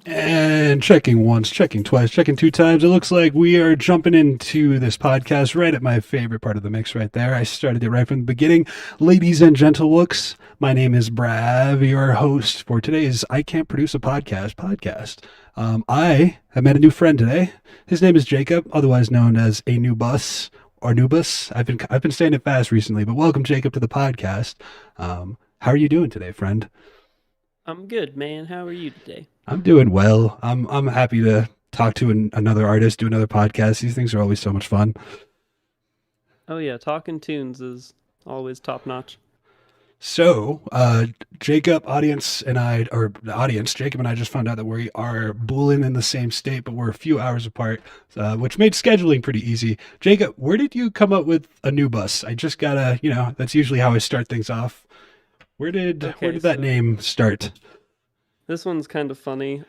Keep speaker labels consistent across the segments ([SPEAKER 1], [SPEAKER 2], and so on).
[SPEAKER 1] And checking once, checking twice, checking two times. It looks like we are jumping into this podcast right at my favorite part of the mix right there. I started it right from the beginning. Ladies and gentlelooks, my name is braV, your host for today's I Can't Produce a Podcast. I have met a new friend today. His name is Jacob, otherwise known as a new bus or new bus. I've been saying it fast recently, but welcome Jacob to the podcast. How are you doing today, friend?
[SPEAKER 2] I'm good, man. How are you today?
[SPEAKER 1] I'm doing well. I'm happy to talk to another artist, do another podcast. These things are always so much fun.
[SPEAKER 2] Oh yeah, talking tunes is always top notch.
[SPEAKER 1] So, Jacob, audience, and I, or the audience, Jacob and I just found out that we are booling in the same state, but we're a few hours apart, which made scheduling pretty easy. Jacob, where did you come up with a new bus? I just gotta, that's usually how I start things off. Where
[SPEAKER 2] Okay,
[SPEAKER 1] did that
[SPEAKER 2] so
[SPEAKER 1] name start?
[SPEAKER 2] this one's kind of funny.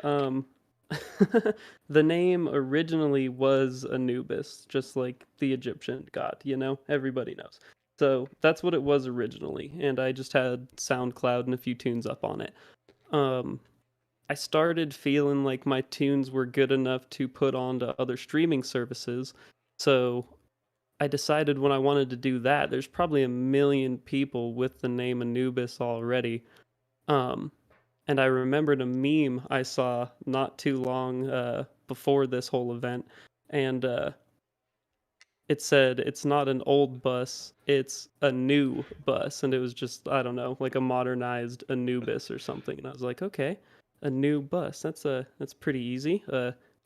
[SPEAKER 2] The name originally was Anubis, just like the Egyptian god, Everybody knows. So that's what it was originally, and I just had SoundCloud and a few tunes up on it. Um, I started feeling like my tunes were good enough to put onto other streaming services, so I decided when I wanted to do that, there's probably a million people with the name Anubis already. Um, and I remembered a meme I saw not too long before this whole event, and it said it's not an old bus, it's a new bus, and it was just I don't know, like a modernized Anubis or something. And I was like, okay, a new bus. That's pretty easy.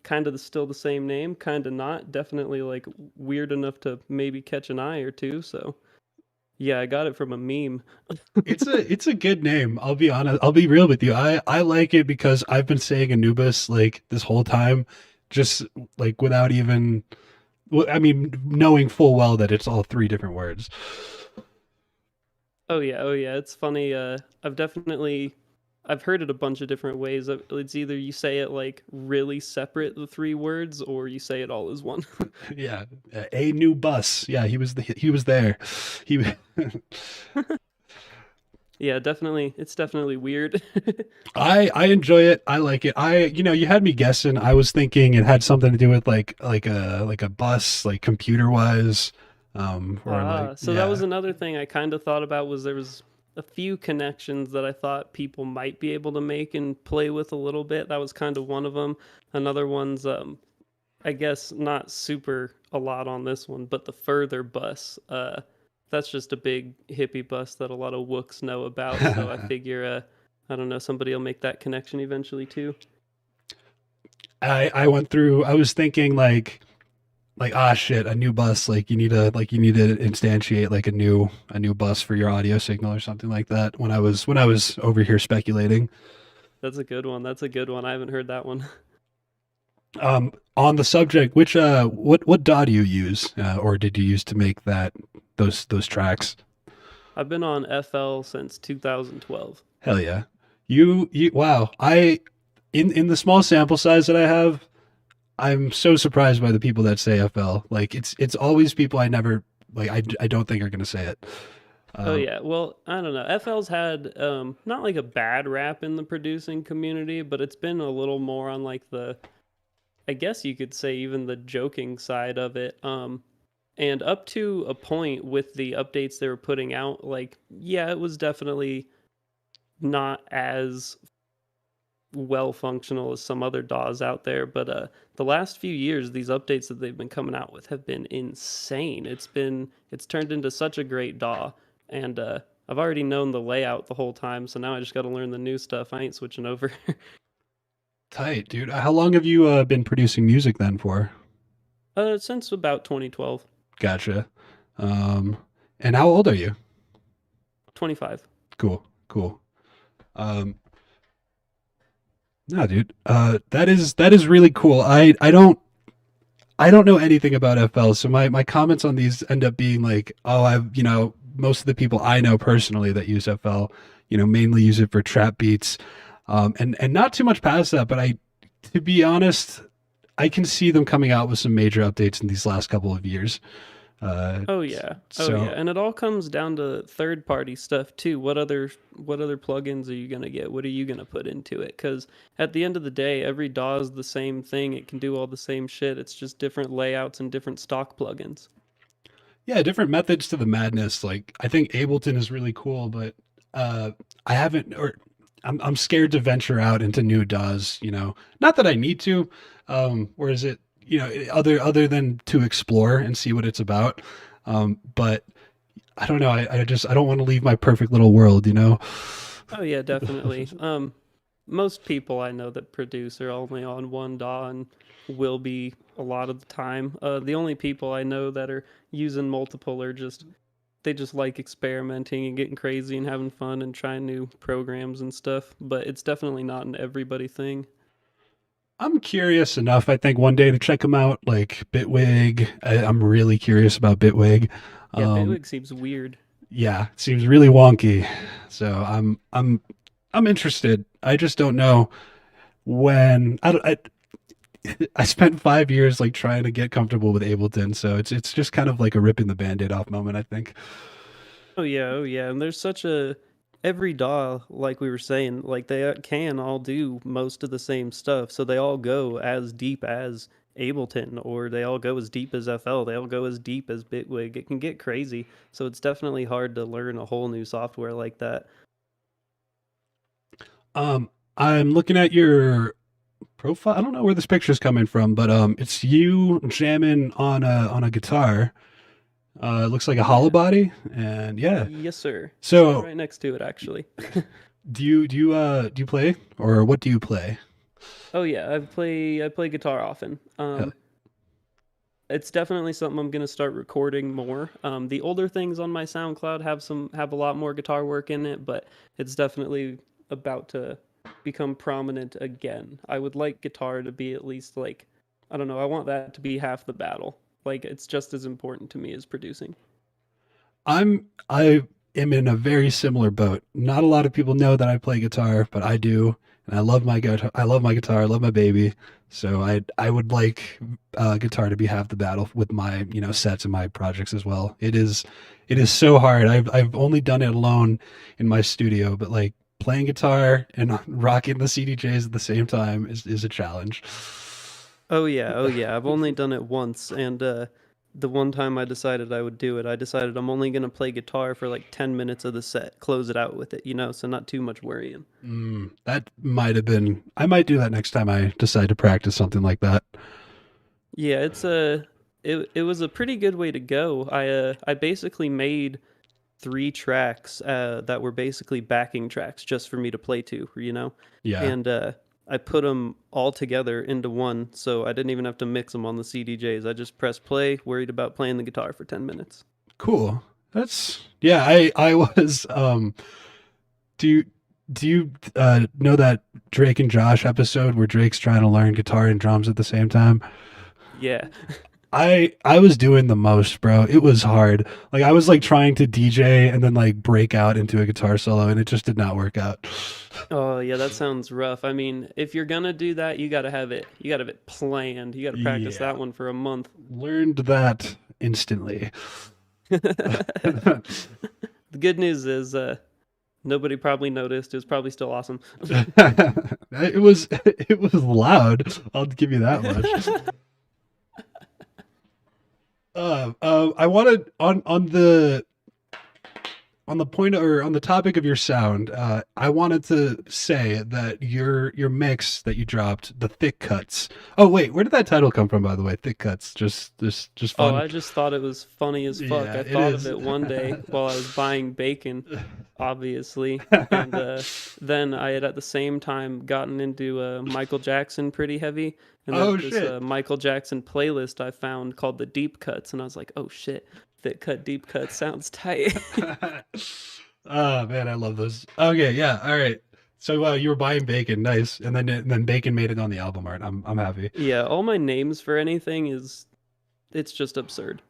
[SPEAKER 2] Kind of still the same name, kind of not. Definitely like weird enough to maybe catch an eye or two. So yeah, I got it from a meme.
[SPEAKER 1] It's a good name. I'll be honest. I'll be real with you. I like it because I've been saying Anubis like this whole time, just like without even, I mean, knowing full well that it's all three different words.
[SPEAKER 2] Oh yeah, it's funny. I've heard it a bunch of different ways. It's either you say it like really separate the three words, or you say it all as one.
[SPEAKER 1] Yeah, a new bus. Yeah, he was there. He
[SPEAKER 2] Yeah, definitely. It's definitely weird.
[SPEAKER 1] I enjoy it. I like it. You had me guessing. I was thinking it had something to do with like a bus, like computer wise, or like
[SPEAKER 2] So that
[SPEAKER 1] yeah.
[SPEAKER 2] was another thing I kind of thought about was there was a few connections that I thought people might be able to make and play with a little bit. That was kind of one of them. Another one's I guess not super a lot on this one, but the further bus. That's just a big hippie bus that a lot of wooks know about. So I figure, I don't know, somebody will make that connection eventually too.
[SPEAKER 1] I went through. I was thinking like ah shit, a new bus. Like you need to instantiate like a new bus for your audio signal or something like that. When I was over here speculating.
[SPEAKER 2] That's a good one. That's a good one. I haven't heard that one.
[SPEAKER 1] On the subject, which what DAW do you use, or did you use to make those tracks?
[SPEAKER 2] I've been on FL since 2012.
[SPEAKER 1] Hell yeah, you wow. In the small sample size that I have, I'm so surprised by the people that say FL. Like it's always people I never like. I don't think are gonna say it.
[SPEAKER 2] Oh
[SPEAKER 1] Um,
[SPEAKER 2] yeah, well, I don't know. FL's had not like a bad rap in the producing community, but it's been a little more on like the I guess you could say even the joking side of it. And up to a point with the updates they were putting out, like yeah, it was definitely not as well functional as some other DAWs out there, but the last few years these updates that they've been coming out with have been insane. It's turned into such a great DAW, and I've already known the layout the whole time, so now I just got to learn the new stuff. I ain't switching over.
[SPEAKER 1] Tight, dude. How long have you been producing music then for?
[SPEAKER 2] Since about 2012.
[SPEAKER 1] Gotcha. Um, and how old are you?
[SPEAKER 2] 25.
[SPEAKER 1] Cool, cool. Um, no, dude. That is really cool. I don't know anything about FL, so my comments on these end up being like, oh, most of the people I know personally that use FL, mainly use it for trap beats, and not too much past that. But to be honest, I can see them coming out with some major updates in these last couple of years.
[SPEAKER 2] Oh yeah. Oh yeah.
[SPEAKER 1] So
[SPEAKER 2] And it all comes down to third party stuff too. What other plugins are you going to get? What are you going to put into it? Cuz at the end of the day, every DAW is the same thing. It can do all the same shit. It's just different layouts and different stock plugins.
[SPEAKER 1] yeah, different methods to the madness. Like I think Ableton is really cool, but uh, I haven't, or I'm scared to venture out into new DAWs. Not that I need to. Or is it, other than to explore and see what it's about. But I don't know. I don't want to leave my perfect little world.
[SPEAKER 2] Oh yeah, definitely. Most people I know that produce are only on one DAW and will be a lot of the time. The only people I know that are using multiple are just they just like experimenting and getting crazy and having fun and trying new programs and stuff. But it's definitely not an everybody thing.
[SPEAKER 1] I'm curious enough, I think, one day to check them out, like Bitwig. I'm really curious about Bitwig.
[SPEAKER 2] Yeah,
[SPEAKER 1] Um,
[SPEAKER 2] Bitwig seems weird.
[SPEAKER 1] yeah, it seems really wonky. So I'm interested. I just don't know when. I spent 5 years like trying to get comfortable with Ableton, so it's just kind of like a ripping the Band-Aid off moment, I think.
[SPEAKER 2] Oh yeah, and there's such a every DAW, like we were saying, like they can all do most of the same stuff, so they all go as deep as Ableton, or they all go as deep as FL, they all go as deep as Bitwig. It can get crazy, so it's definitely hard to learn a whole new software like that.
[SPEAKER 1] I'm looking at your profile. I don't know where this picture's coming from, but it's you jamming on a guitar. It looks like a hollow
[SPEAKER 2] Yeah.
[SPEAKER 1] body, and yeah.
[SPEAKER 2] Yes, sir. Sitting
[SPEAKER 1] So
[SPEAKER 2] right next to it, actually.
[SPEAKER 1] do you play, or what do you play?
[SPEAKER 2] Oh yeah, I play guitar often.
[SPEAKER 1] Uh,
[SPEAKER 2] It's definitely something I'm gonna start recording more. The older things on my SoundCloud have a lot more guitar work in it, but it's definitely about to become prominent again. I would like guitar to be at least like, I don't know, I want that to be half the battle. Like it's just as important to me as producing.
[SPEAKER 1] I am in a very similar boat. Not a lot of people know that I play guitar, but I do, and I love my guitar. I love my guitar. I love my baby. So I would like guitar to be half the battle with my sets and my projects as well. It is so hard. I've only done it alone in my studio, but like playing guitar and rocking the CDJs at the same time is a challenge.
[SPEAKER 2] Oh yeah. I've only done it once, and the one time I decided I would do it, I decided I'm only gonna play guitar for like 10 minutes of the set, close it out with it, so not too much worrying.
[SPEAKER 1] That might have been. I might do that next time I decide to practice something like that.
[SPEAKER 2] Yeah, it was a pretty good way to go. I basically made 3 tracks that were basically backing tracks just for me to play to.
[SPEAKER 1] Yeah.
[SPEAKER 2] And I put them all together into one, so I didn't even have to mix them on the CDJs. I just pressed play, worried about playing the guitar for 10 minutes.
[SPEAKER 1] Cool. That's yeah. I was. Do you do you know that Drake and Josh episode where Drake's trying to learn guitar and drums at the same time?
[SPEAKER 2] Yeah.
[SPEAKER 1] I was doing the most, bro. It was hard. Like I was like trying to DJ and then like break out into a guitar solo, and it just did not work out.
[SPEAKER 2] Oh, yeah, that sounds rough. I mean, if you're gonna do that, you gotta have it planned. You gotta practice
[SPEAKER 1] Yeah,
[SPEAKER 2] that one for a month.
[SPEAKER 1] learned that instantly.
[SPEAKER 2] The good news is nobody probably noticed. It was probably still awesome.
[SPEAKER 1] it was loud. I'll give you that much. I wanted on the point, or on the topic of your sound, I wanted to say that your mix that you dropped, the thick cuts. Oh wait, where did that title come from, by the way? Thick cuts, just
[SPEAKER 2] Oh,
[SPEAKER 1] fun.
[SPEAKER 2] I just thought it was funny as fuck.
[SPEAKER 1] Yeah,
[SPEAKER 2] I
[SPEAKER 1] it
[SPEAKER 2] thought of
[SPEAKER 1] is.
[SPEAKER 2] it one day while I was buying bacon, obviously. And then I had at the same time gotten into Michael Jackson pretty heavy. And there's
[SPEAKER 1] Oh
[SPEAKER 2] this
[SPEAKER 1] shit.
[SPEAKER 2] Michael Jackson playlist I found called the Deep Cuts. And I was like, oh shit, thick cut, deep cut sounds tight.
[SPEAKER 1] Oh man, I love those. Okay, yeah, all right. So you were buying bacon, nice, and then bacon made it on the album art. I'm happy.
[SPEAKER 2] Yeah, all my names for anything it's just absurd.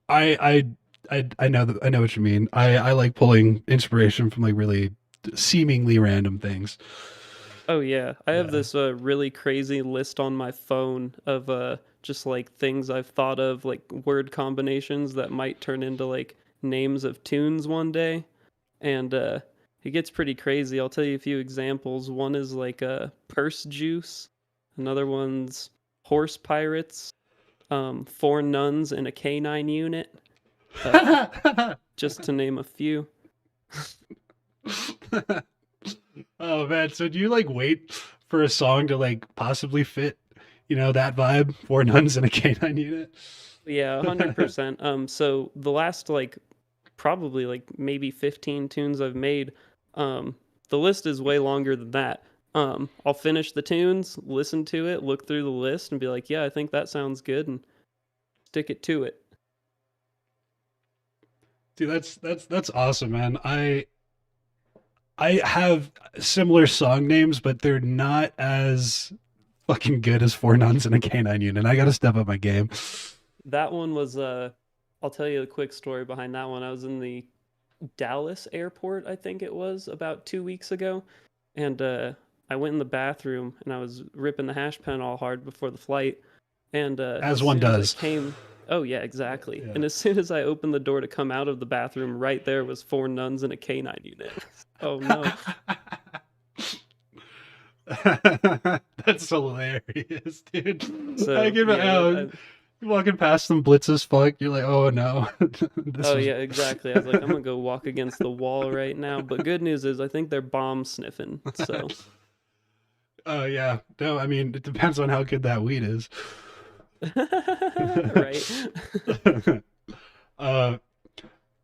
[SPEAKER 1] I I know that, I know what you mean. I like pulling inspiration from like really seemingly random things.
[SPEAKER 2] Oh yeah, I have
[SPEAKER 1] Yeah.
[SPEAKER 2] this really crazy list on my phone of just like things I've thought of, like word combinations that might turn into like names of tunes one day, and it gets pretty crazy. I'll tell you a few examples. One is like purse juice, another one's horse pirates, four nuns and a canine unit, uh, just to name a few.
[SPEAKER 1] Oh man, so do you like wait for a song to like possibly fit, that vibe? Four nuns in a canine unit.
[SPEAKER 2] Yeah, 100%. So the last like probably like maybe 15 tunes I've made, um, the list is way longer than that. I'll finish the tunes, listen to it, look through the list, and be like, yeah, I think that sounds good, and stick it to it.
[SPEAKER 1] Dude, that's awesome, man. I have similar song names, but they're not as fucking good as Four Nuns in a Canine Unit. I got to step up my game.
[SPEAKER 2] That one was I'll tell you a quick story behind that one. I was in the Dallas airport, I think it was, about 2 weeks ago, and I went in the bathroom and I was ripping the hash pen all hard before the flight. And
[SPEAKER 1] As
[SPEAKER 2] as
[SPEAKER 1] one
[SPEAKER 2] soon as I
[SPEAKER 1] does.
[SPEAKER 2] came, oh yeah, exactly.
[SPEAKER 1] Yeah.
[SPEAKER 2] And as soon as I opened the door to come out of the bathroom, right there was four nuns and a canine unit. Oh no.
[SPEAKER 1] That's hilarious, dude. I
[SPEAKER 2] So
[SPEAKER 1] give it
[SPEAKER 2] yeah,
[SPEAKER 1] out. You're walking past them blitz as fuck. You're like, oh no, this
[SPEAKER 2] oh
[SPEAKER 1] was.
[SPEAKER 2] yeah, exactly. I was like, I'm gonna go walk against the wall right now. But good news is, I think they're bomb sniffing. So
[SPEAKER 1] Oh yeah, no. I mean, it depends on how good that weed is.
[SPEAKER 2] right.
[SPEAKER 1] uh,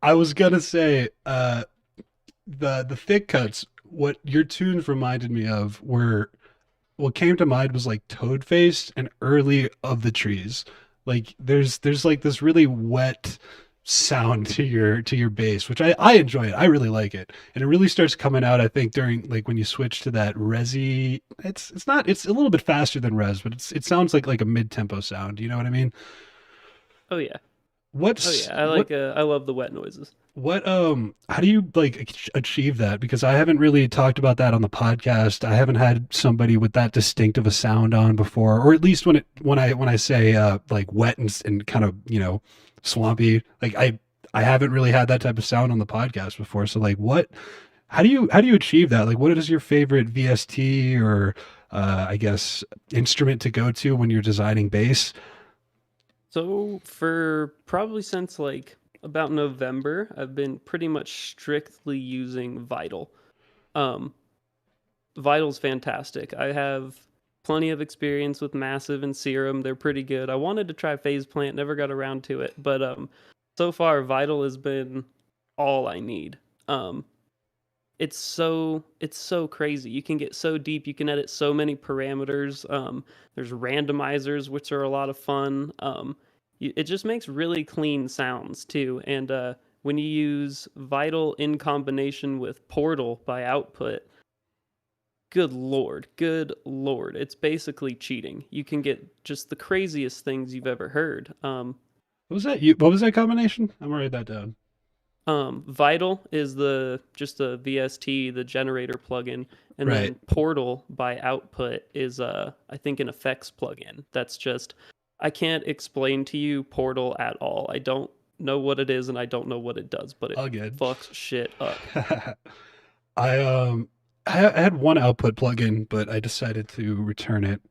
[SPEAKER 1] I was gonna say, the thick cuts. What your tunes reminded me of were what came to mind was like Toad Faced and Early of the Trees. Like there's like this really wet sound to your bass, which I enjoy it. I really like it. And it really starts coming out, I think, during like when you switch to that resi. It's not it's a little bit faster than res, but it sounds like a mid tempo sound. You know what I mean?
[SPEAKER 2] Oh yeah. Oh
[SPEAKER 1] What's
[SPEAKER 2] yeah.
[SPEAKER 1] what
[SPEAKER 2] I love the wet noises.
[SPEAKER 1] what how do you like achieve that? Because I haven't really talked about that on the podcast. I haven't had somebody with that distinctive a sound on before, or at least when I say like wet and kind of, swampy, like I haven't really had that type of sound on the podcast before. So like what how do you achieve that? Like what is your favorite VST or I guess instrument to go to when you're designing bass?
[SPEAKER 2] So for probably since like about November, I've been pretty much strictly using Vital. Um, Vital's fantastic. I have plenty of experience with Massive and Serum. They're pretty good. I wanted to try Phase Plant, never got around to it, but so far Vital has been all I need. Um, it's so crazy. You can get so deep. You can edit so many parameters. There's randomizers, which are a lot of fun. It just makes really clean sounds too. And when you use Vital in combination with Portal by Output, good lord, it's basically cheating. You can get just the craziest things you've ever heard.
[SPEAKER 1] What was that? What was that combination? I'm gonna write that down.
[SPEAKER 2] Vital is the just a VST, the generator plugin, and
[SPEAKER 1] Right.
[SPEAKER 2] then Portal by Output is I think an effects plugin. That's just I can't explain to you Portal at all. I don't know what it is and I don't know what it does, but it
[SPEAKER 1] All good.
[SPEAKER 2] fucks shit up.
[SPEAKER 1] I I had one output plugin, but I decided to return it.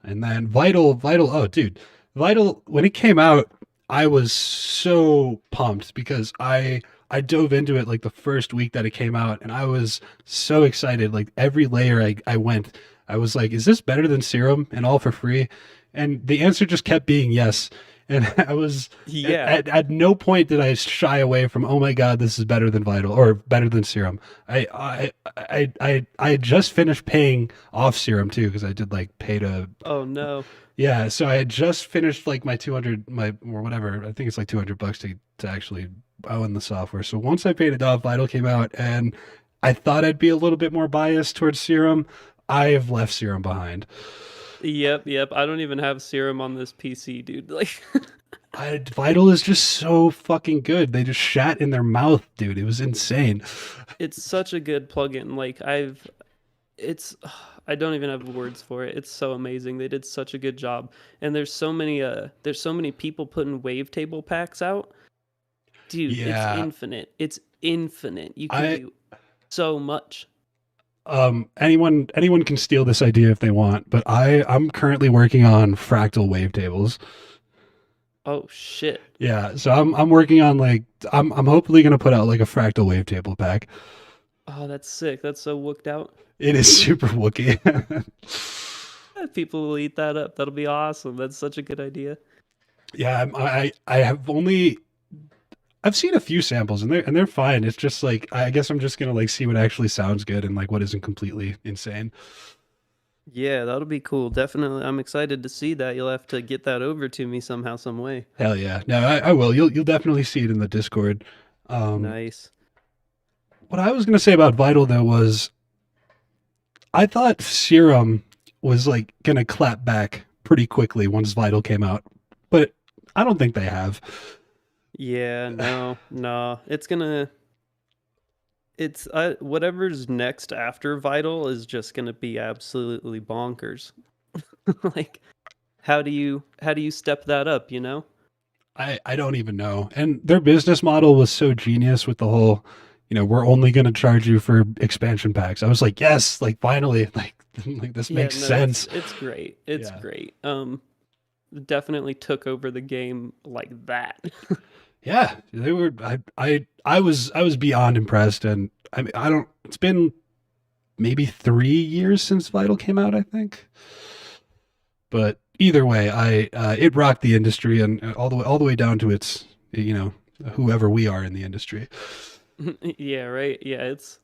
[SPEAKER 1] And then Vital. Oh, dude, Vital. When it came out, I was so pumped because I dove into it like the first week that it came out, and I was so excited. Like every layer I went, I was like, "Is this better than Serum?" And all for free. And the answer just kept being yes. And I was
[SPEAKER 2] Yeah.
[SPEAKER 1] at no point did I shy away from, oh my God, this is better than Vital or better than Serum. I had just finished paying off Serum too because I did like pay to,
[SPEAKER 2] Oh no.
[SPEAKER 1] yeah. So I had just finished like my 200 my or whatever. I think it's like $200 to actually own the software. So once I paid it off, Vital came out, and I thought I'd be a little bit more biased towards Serum. I've left Serum behind.
[SPEAKER 2] Yep. I don't even have Serum on this PC, dude. Like
[SPEAKER 1] Vital is just so fucking good. They just shat in their mouth, dude. It was insane.
[SPEAKER 2] it's such a good plugin. Like it's I don't even have words for it. It's so amazing. They did such a good job. And there's so many people putting wavetable packs out. Dude, it's
[SPEAKER 1] Yeah,
[SPEAKER 2] infinite. It's infinite. You can
[SPEAKER 1] I
[SPEAKER 2] do so much.
[SPEAKER 1] anyone can steal this idea if they want, but I'm currently working on fractal wavetables.
[SPEAKER 2] Oh shit.
[SPEAKER 1] Yeah, so I'm working on like I'm hopefully gonna put out like a fractal wavetable pack.
[SPEAKER 2] Oh, that's sick. That's so wooked out.
[SPEAKER 1] It is super wookie.
[SPEAKER 2] People will eat that up. That'll be awesome. That's such a good idea.
[SPEAKER 1] Yeah, I have only I've seen a few samples and they're fine. It's just like I guess I'm just gonna like see what actually sounds good and like what isn't completely insane.
[SPEAKER 2] Yeah, that'll be cool. Definitely. I'm excited to see that. You'll have to get that over to me somehow, some way.
[SPEAKER 1] Hell yeah. No, I will. You'll definitely see it in the Discord. Um,
[SPEAKER 2] Nice.
[SPEAKER 1] what I was gonna say about Vital though was I thought Serum was like gonna clap back pretty quickly once Vital came out, but I don't think they have.
[SPEAKER 2] Yeah, no, no. It's whatever's next after Vital is just gonna be absolutely bonkers. Like, how do you step that up, you know?
[SPEAKER 1] I don't even know. And their business model was so genius with the whole, we're only going to charge you for expansion packs. I was like, yes, like finally, like this
[SPEAKER 2] Yeah,
[SPEAKER 1] makes
[SPEAKER 2] no, it's
[SPEAKER 1] sense.
[SPEAKER 2] it's great. It's
[SPEAKER 1] Yeah.
[SPEAKER 2] great. Definitely took over the game like that.
[SPEAKER 1] Yeah, they were I was beyond impressed and I mean, I don't it's been maybe 3 years since Vital came out, I think. But either way, I it rocked the industry and all the way down to its, whoever we are in the industry.
[SPEAKER 2] Yeah, right. Yeah, it's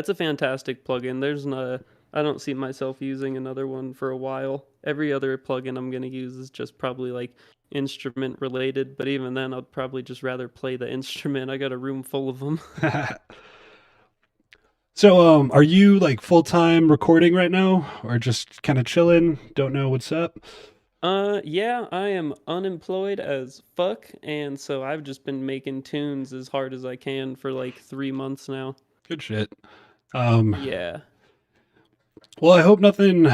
[SPEAKER 2] a fantastic plugin. I don't see myself using another one for a while. Every other plugin I'm gonna use is just probably like instrument related, but even then I'd probably just rather play the instrument. I got a room full of them.
[SPEAKER 1] So, are you like full time recording right now, or just kind of chilling? Don't know what's up.
[SPEAKER 2] Yeah, I am unemployed as fuck, and so I've just been making tunes as hard as I can for like 3 months now.
[SPEAKER 1] Good shit. Um,
[SPEAKER 2] Yeah.
[SPEAKER 1] well, I hope nothing,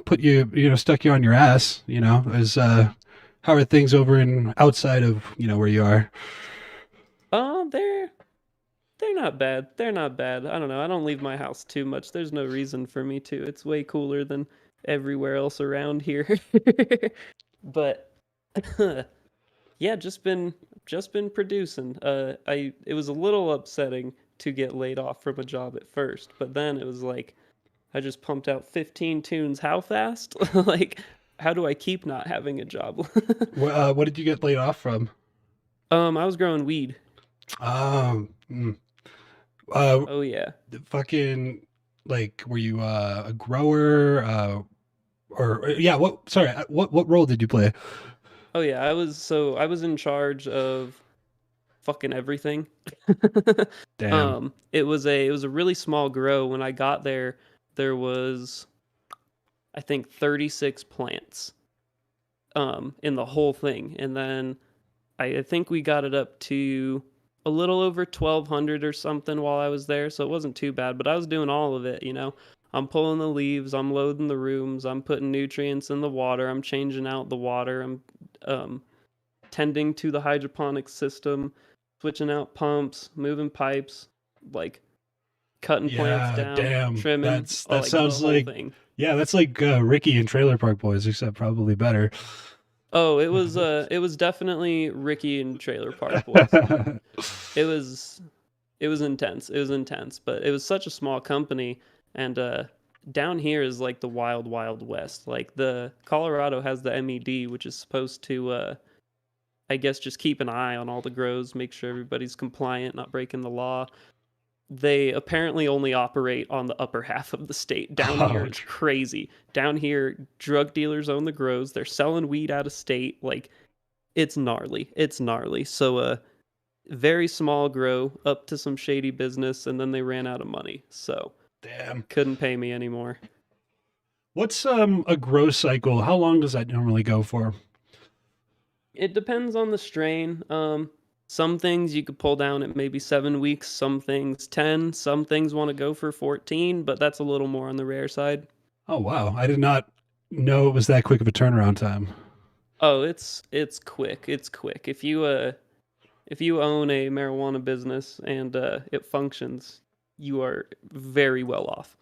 [SPEAKER 1] put you, stuck you on your ass. As how are things over in outside of where you are?
[SPEAKER 2] Uh, they're they're not bad. They're not bad. I don't know. I don't leave my house too much. There's no reason for me to. It's way cooler than everywhere else around here. But yeah, just been producing. I it was a little upsetting to get laid off from a job at first, but then it was like I just pumped out 15 tunes. How fast? Like, how do I keep not having a job?
[SPEAKER 1] What did you get laid off from?
[SPEAKER 2] I was growing weed.
[SPEAKER 1] Mm, uh,
[SPEAKER 2] Oh yeah.
[SPEAKER 1] fucking like, were you a grower? Or yeah, what? Sorry, what role did you play?
[SPEAKER 2] Oh yeah, I was in charge of fucking everything.
[SPEAKER 1] Damn.
[SPEAKER 2] It was a really small grow. When I got there, there was I think 36 plants in the whole thing. And then I think we got it up to a little over 1200 or something while I was there, so it wasn't too bad, but I was doing all of it, you know. I'm pulling the leaves, I'm loading the rooms, I'm putting nutrients in the water, I'm changing out the water, I'm um tending to the hydroponic system, switching out pumps, moving pipes, like cutting plants
[SPEAKER 1] Yeah,
[SPEAKER 2] down,
[SPEAKER 1] damn.
[SPEAKER 2] trimming,
[SPEAKER 1] That
[SPEAKER 2] like the
[SPEAKER 1] sounds
[SPEAKER 2] whole
[SPEAKER 1] like
[SPEAKER 2] thing.
[SPEAKER 1] yeah, that's like Ricky and Trailer Park Boys, except probably better.
[SPEAKER 2] Oh, it was definitely Ricky and Trailer Park Boys. It was it was intense. It was intense, but it was such a small company, and down here is like the wild wild west. Like the Colorado has the MED, which is supposed to I guess just keep an eye on all the grows, make sure everybody's compliant, not breaking the law. They apparently only operate on the upper half of the state. Down here,
[SPEAKER 1] Oh,
[SPEAKER 2] it's crazy. Down here, drug dealers own the grows. They're selling weed out of state. Like, it's gnarly. It's gnarly. So, very small grow up to some shady business, and then they ran out of money. So,
[SPEAKER 1] damn.
[SPEAKER 2] couldn't pay me anymore.
[SPEAKER 1] What's a grow cycle? How long does that normally go for?
[SPEAKER 2] It depends on the strain. Some things you could pull down at maybe 7 weeks, some things 10, some things want to go for 14, but that's a little more on the rare side.
[SPEAKER 1] Oh wow, I did not know it was that quick of a turnaround time.
[SPEAKER 2] Oh, it's quick. It's quick. If you own a marijuana business and it functions, you are very well off.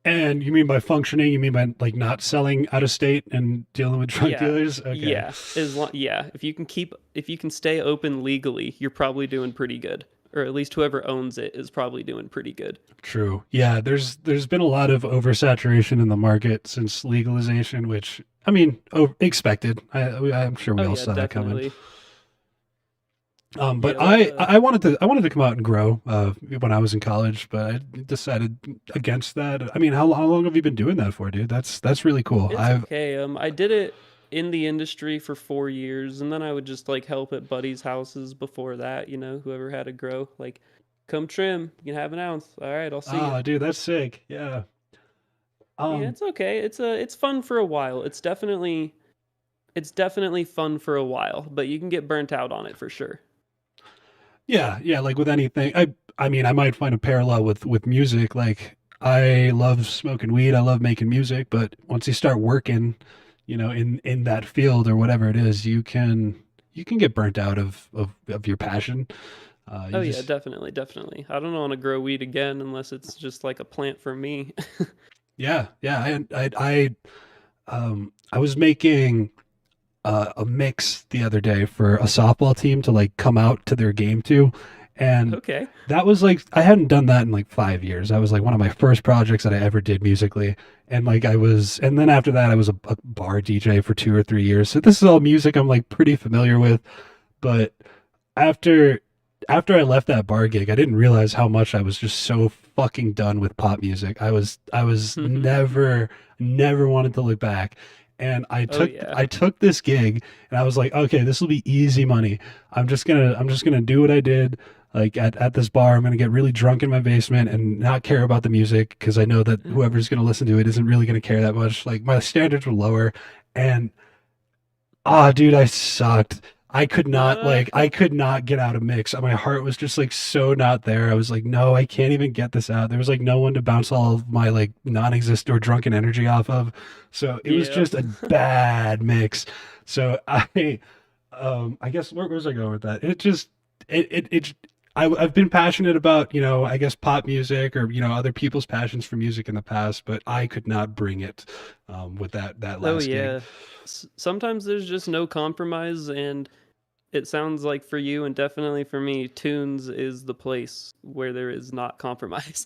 [SPEAKER 1] And you mean by functioning, you mean by like not selling out of state and dealing with drug
[SPEAKER 2] Yeah.
[SPEAKER 1] dealers? Okay.
[SPEAKER 2] Yeah. Yeah, if you can stay open legally, you're probably doing pretty good. Or at least whoever owns it is probably doing pretty good.
[SPEAKER 1] True. Yeah, there's been a lot of oversaturation in the market since legalization, which I mean, expected. I'm sure we
[SPEAKER 2] Oh
[SPEAKER 1] all
[SPEAKER 2] yeah,
[SPEAKER 1] saw that coming.
[SPEAKER 2] definitely.
[SPEAKER 1] But
[SPEAKER 2] Yeah, that
[SPEAKER 1] I wanted to come out and grow when I was in college, but I decided against that. I mean, how long have you been doing that for, dude? That's really cool.
[SPEAKER 2] it's okay. I did it in the industry for 4 years, and then I would just like help at buddies' houses before that. Whoever had a grow, like, come trim, you can have an ounce. All right, I'll see you.
[SPEAKER 1] Oh, dude, that's sick. Yeah.
[SPEAKER 2] Yeah,
[SPEAKER 1] Um,
[SPEAKER 2] it's okay. It's fun for a while. It's definitely fun for a while, but you can get burnt out on it for sure.
[SPEAKER 1] yeah, yeah, like with anything. I mean, I might find a parallel with music. Like I love smoking weed, I love making music, but once you start working, in that field or whatever it is, you can get burnt out of your passion.
[SPEAKER 2] Oh
[SPEAKER 1] You
[SPEAKER 2] yeah,
[SPEAKER 1] just
[SPEAKER 2] definitely, definitely. I don't want to grow weed again unless it's just like a plant for me.
[SPEAKER 1] yeah, yeah. I was making a mix the other day for a softball team to like come out to their game to, and
[SPEAKER 2] Okay.
[SPEAKER 1] that was like I hadn't done that in like 5 years. That was like one of my first projects that I ever did musically, and like and then after that I was a bar DJ for 2 or 3 years. So this is all music I'm like pretty familiar with, but after after I left that bar gig, I didn't realize how much I was just so fucking done with pop music. I was never wanted to look back. And
[SPEAKER 2] Oh yeah.
[SPEAKER 1] I took this gig and I was like, okay, this will be easy money. I'm just gonna do what I did like at this bar. I'm gonna get really drunk in my basement and not care about the music because I know that whoever's gonna listen to it isn't really gonna care that much. Like my standards were lower, and dude, I sucked. I could not get out of mix. My heart was just like so not there. I was like, no, I can't even get this out. There was like no one to bounce all of my like non-existent or drunken energy off of. So it was
[SPEAKER 2] Yep.
[SPEAKER 1] just a bad mix. So I guess where was I going with that? It I've been passionate about, I guess pop music or, other people's passions for music in the past, but I could not bring it with that
[SPEAKER 2] Oh
[SPEAKER 1] last gig.
[SPEAKER 2] yeah. Sometimes there's just no compromise, and it sounds like for you and definitely for me, tunes is the place where there is not compromise.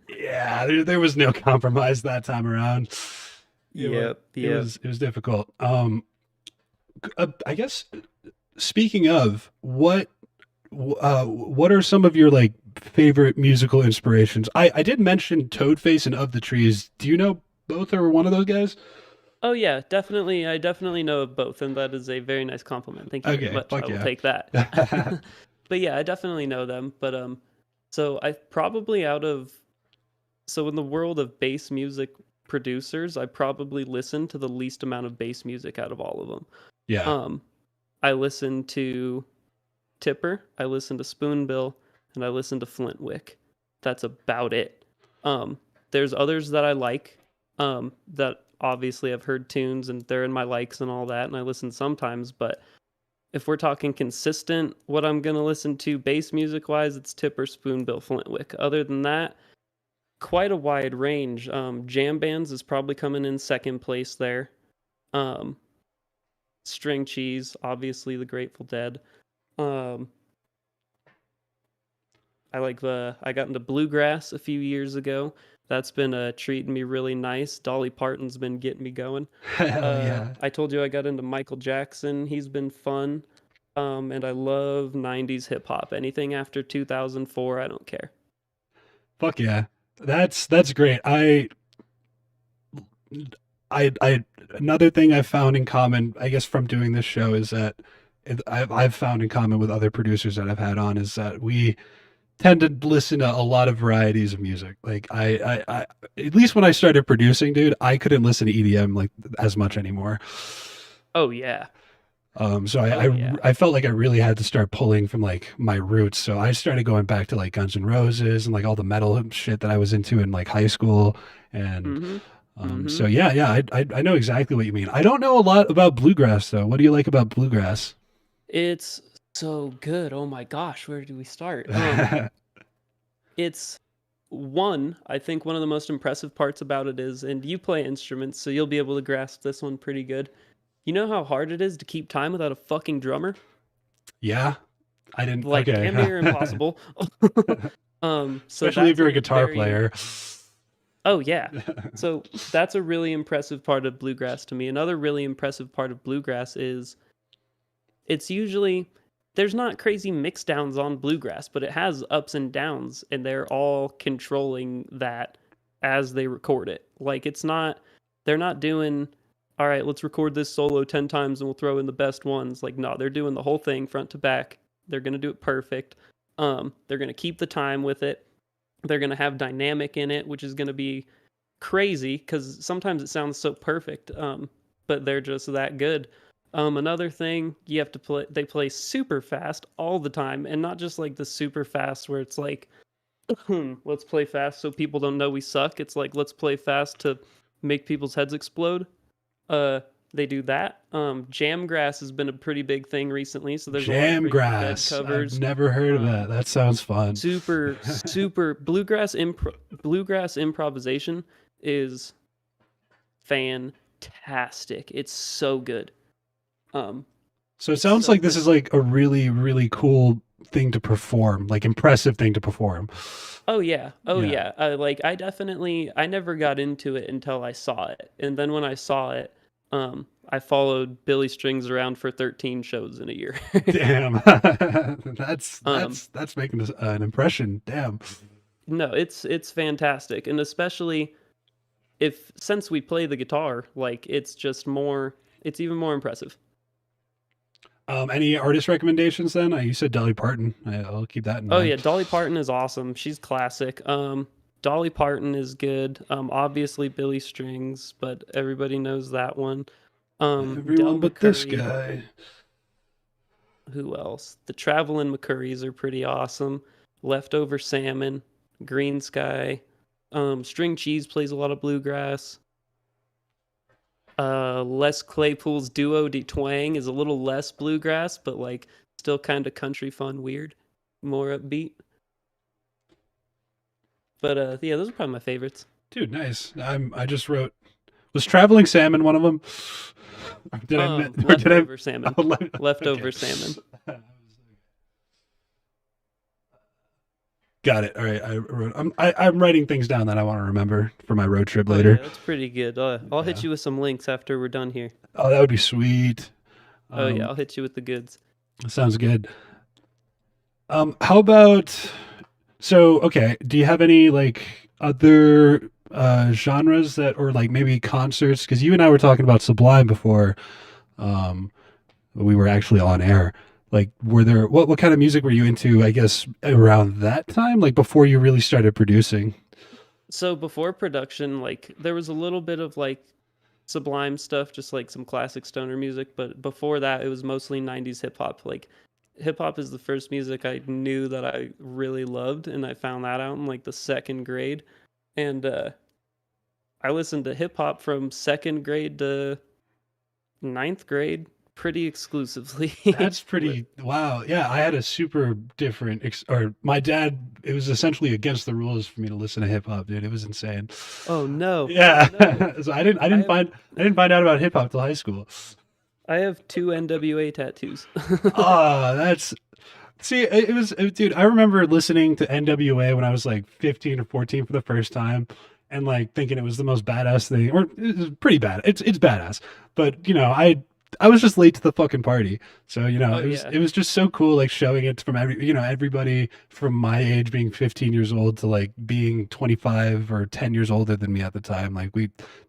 [SPEAKER 1] Yeah, there was no compromise that time around.
[SPEAKER 2] Yep, yep.
[SPEAKER 1] It was difficult. I guess speaking of what are some of your like favorite musical inspirations? I did mention Toadface and Of the Trees. Do you know both or one of those guys?
[SPEAKER 2] Oh yeah, definitely. I definitely know of both, and that is a very nice compliment. Thank you very
[SPEAKER 1] Okay,
[SPEAKER 2] much. I
[SPEAKER 1] fuck
[SPEAKER 2] will
[SPEAKER 1] yeah.
[SPEAKER 2] take that. But yeah, I definitely know them. But so I probably out of so in the world of bass music producers, I probably listen to the least amount of bass music out of all of them.
[SPEAKER 1] Yeah.
[SPEAKER 2] Um, I listen to Tipper, I listen to Spoonbill, and I listen to Flintwick. That's about it. Um, there's others that I like, that obviously I've heard tunes and they're in my likes and all that, and I listen sometimes. But if we're talking consistent, what I'm gonna listen to bass music wise, it's Tipper, Spoonbill, Flintwick. Other than that, quite a wide range. Jam bands is probably coming in second place there. Um, String Cheese, obviously the Grateful Dead. Um, I got into bluegrass a few years ago. That's been treating me really nice. Dolly Parton's been getting me going.
[SPEAKER 1] Hell yeah.
[SPEAKER 2] I told you I got into Michael Jackson. He's been fun. And I love 90s hip hop. Anything after 2004, I don't care.
[SPEAKER 1] Fuck yeah. That's great. I another thing I've found in common, I guess, from doing this show is that I've found in common with other producers that I've had on is that we tend to listen to a lot of varieties of music. Like I at least when I started producing, dude, I couldn't listen to EDM like as much anymore.
[SPEAKER 2] Oh yeah.
[SPEAKER 1] So
[SPEAKER 2] Oh yeah.
[SPEAKER 1] I felt like I really had to start pulling from like my roots. So I started going back to like Guns N' Roses and like all the metal shit that I was into in like high school. And
[SPEAKER 2] Mm-hmm.
[SPEAKER 1] so
[SPEAKER 2] Mm-hmm.
[SPEAKER 1] yeah, I know exactly what you mean. I don't know a lot about bluegrass though. What do you like about bluegrass?
[SPEAKER 2] It's so good. Oh my gosh, where do we start? It's I think one of the most impressive parts about it is, and you play instruments, so you'll be able to grasp this one pretty good. You know how hard it is to keep time without a fucking drummer?
[SPEAKER 1] Yeah, I didn't.
[SPEAKER 2] Like
[SPEAKER 1] Okay.
[SPEAKER 2] damn near impossible. So
[SPEAKER 1] Especially if
[SPEAKER 2] that's
[SPEAKER 1] you're a
[SPEAKER 2] a
[SPEAKER 1] guitar
[SPEAKER 2] very
[SPEAKER 1] player.
[SPEAKER 2] oh yeah. So that's a really impressive part of bluegrass to me. Another really impressive part of bluegrass is it's usually there's not crazy mix downs on bluegrass, but it has ups and downs, and they're all controlling that as they record it. Like they're not doing, all right, let's record this solo 10 times and we'll throw in the best ones. Like, no, they're doing the whole thing front to back. They're gonna do it perfect. They're gonna keep the time with it. They're gonna have dynamic in it, which is gonna be crazy because sometimes it sounds so perfect, but they're just that good. Another thing you have to play, they play super fast all the time, and not just like the super fast where it's like, let's play fast so people don't know we suck. It's like let's play fast to make people's heads explode. Uh, they do that. Jamgrass has been a pretty big thing recently, so there's a lot of crazy bed
[SPEAKER 1] Jamgrass. I've
[SPEAKER 2] covers.
[SPEAKER 1] never heard of
[SPEAKER 2] Um,
[SPEAKER 1] that. That sounds fun.
[SPEAKER 2] super bluegrass improvisation is fantastic. It's so good. Um,
[SPEAKER 1] So it sounds
[SPEAKER 2] so
[SPEAKER 1] like this
[SPEAKER 2] good.
[SPEAKER 1] is like a really, really cool thing to perform, like impressive thing to perform.
[SPEAKER 2] Oh yeah. Oh
[SPEAKER 1] Yeah.
[SPEAKER 2] yeah. I definitely I never got into it until I saw it. And then when I saw it, I followed Billy Strings around for 13 shows in a year.
[SPEAKER 1] Damn.
[SPEAKER 2] um
[SPEAKER 1] That's making an impression. Damn.
[SPEAKER 2] no, it's fantastic. And especially if since we play the guitar, like it's even more impressive.
[SPEAKER 1] Any artist recommendations then? You said Dolly Parton. I'll keep that in
[SPEAKER 2] Oh
[SPEAKER 1] mind.
[SPEAKER 2] yeah, Dolly Parton is awesome. She's classic. Dolly Parton is good. Obviously Billy Strings, but everybody knows that one. Del
[SPEAKER 1] Everyone but this
[SPEAKER 2] McCurry.
[SPEAKER 1] guy.
[SPEAKER 2] Who else? The Travelin' McCurries are pretty awesome. Leftover Salmon, Green Sky. String Cheese plays a lot of bluegrass. Les Claypool's Duo de Twang is a little less bluegrass, but like still kind of country fun, weird, more upbeat. But yeah, those are probably my favorites.
[SPEAKER 1] Dude, nice. I just wrote, was Traveling Salmon one of them? Or did I,
[SPEAKER 2] Leftover Salmon.
[SPEAKER 1] oh, okay.
[SPEAKER 2] Leftover Salmon.
[SPEAKER 1] Got it. All right. I'm writing things down that I want to remember for my road trip
[SPEAKER 2] Oh
[SPEAKER 1] later.
[SPEAKER 2] yeah, that's pretty good. I'll hit
[SPEAKER 1] Yeah.
[SPEAKER 2] you with some links after we're done here.
[SPEAKER 1] Oh, that would be sweet.
[SPEAKER 2] Oh yeah,
[SPEAKER 1] Um,
[SPEAKER 2] I'll hit you with the goods.
[SPEAKER 1] sounds good. How about so okay, do you have any like other genres that or like maybe concerts? Because you and I were talking about Sublime before um we were actually on air. Like were there what kind of music were you into, I guess, around that time? Like before you really started producing?
[SPEAKER 2] So before production, like there was a little bit of like Sublime stuff, just like some classic stoner music, but before that it was mostly 90s hip hop. Like hip hop is the first music I knew that I really loved, and I found that out in like the second grade. And I listened to hip hop from second grade to ninth grade pretty exclusively.
[SPEAKER 1] That's pretty wow. Yeah, I had a super different or my dad, it was essentially against the rules for me to listen to hip hop, dude. It was insane.
[SPEAKER 2] Oh no. Oh
[SPEAKER 1] Yeah.
[SPEAKER 2] no.
[SPEAKER 1] So
[SPEAKER 2] I have
[SPEAKER 1] I didn't find out about hip hop till high school.
[SPEAKER 2] I have two NWA tattoos.
[SPEAKER 1] Ah, that's see, dude, I remember listening to NWA when I was like 15 or 14 for the first time and like thinking it was the most badass thing or it was pretty bad. It's badass. But, I was just late to the fucking party. So,
[SPEAKER 2] Oh
[SPEAKER 1] it
[SPEAKER 2] yeah.
[SPEAKER 1] was just so cool like showing it from everybody from my age being 15 years old to like being 25 or 10 years older than me at the time. Like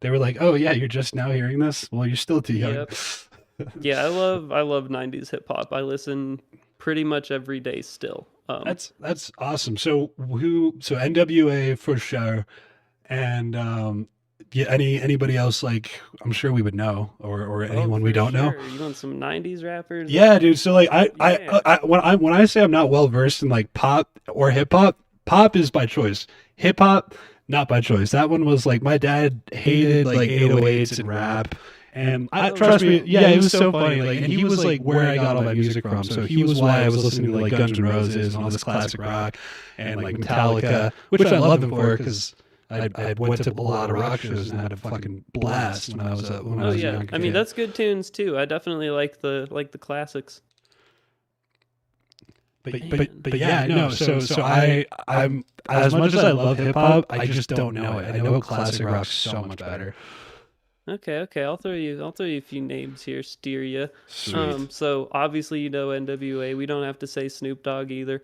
[SPEAKER 1] they were like, "Oh yeah, you're just now hearing this? Well, you're still too young."
[SPEAKER 2] Yep. Yeah, I love 90s hip hop. I listen pretty much every day still.
[SPEAKER 1] That's awesome. So NWA for sure, and yeah, anybody else like I'm sure we would know, or
[SPEAKER 2] Oh,
[SPEAKER 1] anyone we
[SPEAKER 2] for
[SPEAKER 1] don't know.
[SPEAKER 2] sure. You want some '90s rappers?
[SPEAKER 1] Yeah, dude. So like
[SPEAKER 2] Yeah.
[SPEAKER 1] when I say I'm not well versed in like pop or hip hop, pop is by choice. Hip hop, not by choice. That one was like my dad hated like 808s and rap. And I
[SPEAKER 2] Oh,
[SPEAKER 1] trust me,
[SPEAKER 2] really?
[SPEAKER 1] yeah, it was so funny. Like, and he was like where I got all my music from. So he was why I was listening to like Guns N' Roses and all this classic rock and like Metallica, which I love them for because I went to a lot of rock shows and had a fucking blast when I
[SPEAKER 2] Oh
[SPEAKER 1] was a
[SPEAKER 2] yeah.
[SPEAKER 1] younger
[SPEAKER 2] I mean,
[SPEAKER 1] kid.
[SPEAKER 2] that's good tunes too. I definitely like the classics.
[SPEAKER 1] But yeah, no. So I'm as much as I love hip hop, I just don't know it. I know classic rock's so much better.
[SPEAKER 2] Okay, okay. I'll throw you a few names here, steer ya.
[SPEAKER 1] Sweet.
[SPEAKER 2] So obviously you know NWA. We don't have to say Snoop Dogg either.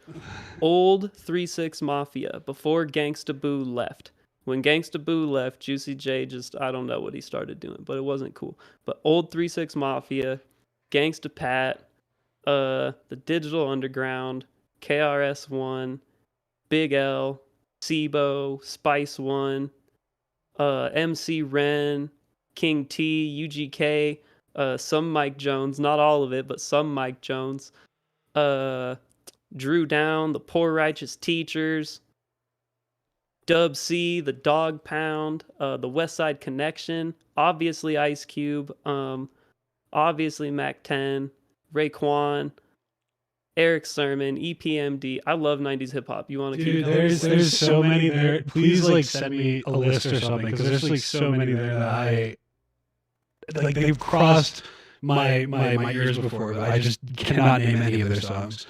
[SPEAKER 2] Old 3-6 Mafia before Gangsta Boo left. When Gangsta Boo left, Juicy J just I don't know what he started doing, but it wasn't cool. But old 3-6 Mafia, Gangsta Pat, the Digital Underground, KRS-One, Big L, Sibo, Spice One, MC Ren, King T, UGK, some Mike Jones, not all of it, but some Mike Jones, uh, Drew Down, the Poor Righteous Teachers, Dub C, the Dog Pound, the West Side Connection, obviously Ice Cube, obviously Mac 10, Raekwon, Eric Sermon, EPMD. I love 90s hip hop. You want to keep
[SPEAKER 1] Dude,
[SPEAKER 2] going?
[SPEAKER 1] there's so many there. Please like send me a list or something because there's like so many there that I like they've crossed my ears before, but I just cannot name any of their songs.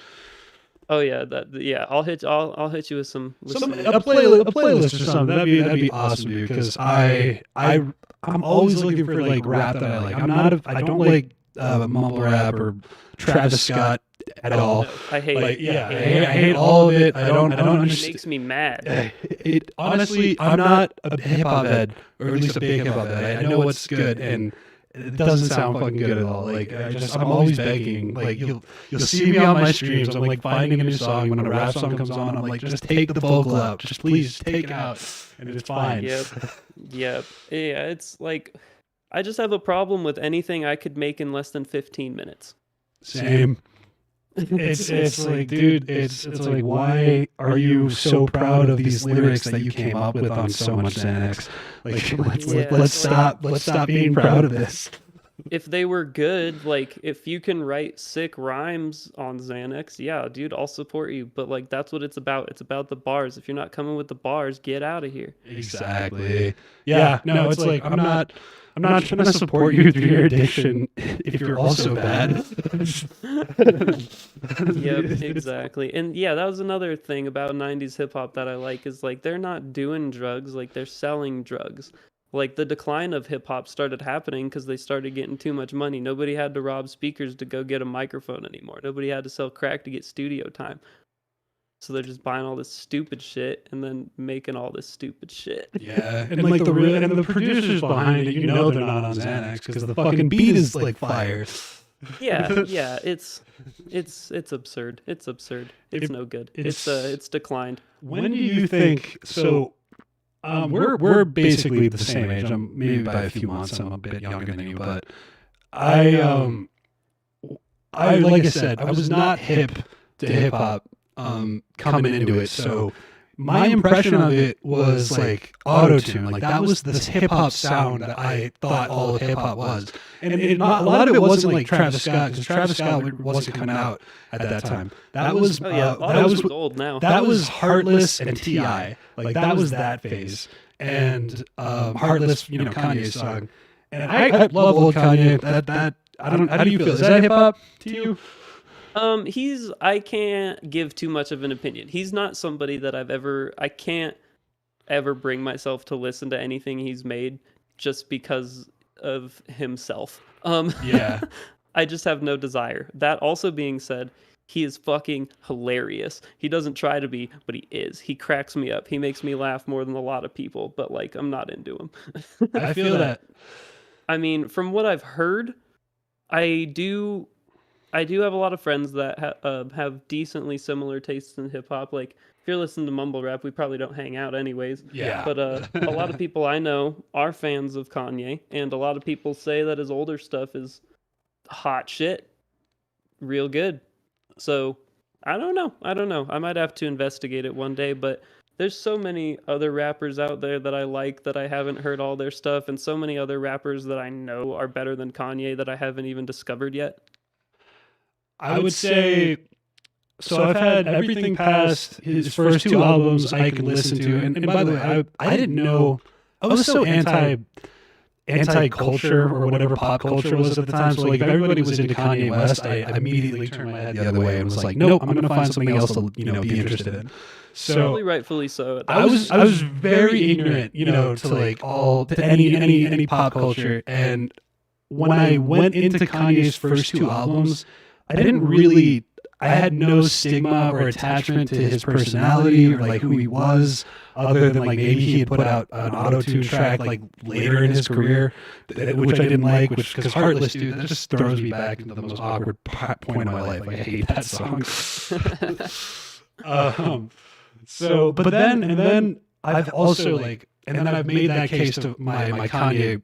[SPEAKER 2] Oh yeah, yeah. I'll hit you with some
[SPEAKER 1] A playlist or something. That'd be awesome, dude. Because I'm always looking for like rap that I like. I don't like mumble rap or Travis Scott at all.
[SPEAKER 2] No, I hate
[SPEAKER 1] Like
[SPEAKER 2] it.
[SPEAKER 1] yeah,
[SPEAKER 2] I
[SPEAKER 1] I
[SPEAKER 2] hate
[SPEAKER 1] hate all of it. I don't
[SPEAKER 2] it. It
[SPEAKER 1] understand.
[SPEAKER 2] makes me mad.
[SPEAKER 1] It honestly, I'm not a hip hop head, or at least a big hip hop head. I know what's good, and it doesn't sound fucking good at all. Like I'm always begging. Like you'll see me on my streams. I'm like finding a new song when a rap song comes on. I'm like, just take the vocal out. Just please take it out, and it's fine.
[SPEAKER 2] Yep. Yep. Yeah, it's like I just have a problem with anything I could make in less than 15 minutes.
[SPEAKER 1] Same. It's like, dude, it's like, why are you so proud of these lyrics that you came up with on so much Xanax? Like,
[SPEAKER 2] Yeah,
[SPEAKER 1] let's stop being proud of this.
[SPEAKER 2] If they were good, like if you can write sick rhymes on Xanax, yeah, dude, I'll support you. But like that's what it's about. It's about the bars. If you're not coming with the bars, get out of here.
[SPEAKER 1] Exactly. Yeah. No, it's like I'm not trying to support you through your addiction if you're also bad.
[SPEAKER 2] Yep, exactly. And yeah, that was another thing about 90s hip hop that I like is like they're not doing drugs, like they're selling drugs. Like the decline of hip hop started happening because they started getting too much money. Nobody had to rob speakers to go get a microphone anymore. Nobody had to sell crack to get studio time. So they're just buying all this stupid shit and then making all this stupid shit.
[SPEAKER 1] Yeah, and like the producers behind it, you know they're not on Xanax because the fucking beat is like fire.
[SPEAKER 2] Yeah, yeah, it's absurd. It's absurd. It's no good. It's declined.
[SPEAKER 1] When do you think so? We're basically the same age. I'm maybe by a few months. I'm a bit younger than you, but I like I said, I was not hip to hip hop coming into it. So my impression of it was like auto tune. Like that was this hip hop sound that I thought all of hip hop was. And a lot of it wasn't like Travis Scott because Travis Scott wasn't coming out at that time. That was
[SPEAKER 2] Oh yeah,
[SPEAKER 1] that was
[SPEAKER 2] old now.
[SPEAKER 1] that was Heartless and Ti. Like that was that phase. And Heartless, you know, Kanye's song. And I love old Kanye. That I don't. How do you feel? Is that hip hop to you?
[SPEAKER 2] I can't give too much of an opinion. He's not somebody that I can't ever bring myself to listen to anything he's made just because of himself.
[SPEAKER 1] Yeah.
[SPEAKER 2] I just have no desire. That also being said, he is fucking hilarious. He doesn't try to be, but he is. He cracks me up. He makes me laugh more than a lot of people, but like I'm not into him.
[SPEAKER 1] I feel that.
[SPEAKER 2] I mean, from what I've heard, I do I do have a lot of friends that have decently similar tastes in hip hop. Like if you're listening to mumble rap, we probably don't hang out anyways.
[SPEAKER 1] Yeah.
[SPEAKER 2] But a lot of people I know are fans of Kanye, and a lot of people say that his older stuff is hot shit, real good. So I don't know. I might have to investigate it one day, but there's so many other rappers out there that I like that I haven't heard all their stuff, and so many other rappers that I know are better than Kanye that I haven't even discovered yet.
[SPEAKER 1] I would say, so I've had everything past his first two albums I could listen to, and by the way, I didn't know, I was so anti-culture or whatever pop culture was at the time. So like if everybody was into Kanye West, I immediately turned my head the other way and was like, nope, I'm going to find something else to be interested in. So
[SPEAKER 2] Probably rightfully so.
[SPEAKER 1] I was very ignorant, to like to any pop culture. And when I went into Kanye's first two albums, I had no stigma or attachment to his personality or like who he was, other than like maybe he had put out an auto-tune track like later in his career, which I didn't like, because Heartless, dude, that just throws me back into the most awkward point of my life. Like I hate that song. But then I've also and then I've made that case to my Kanye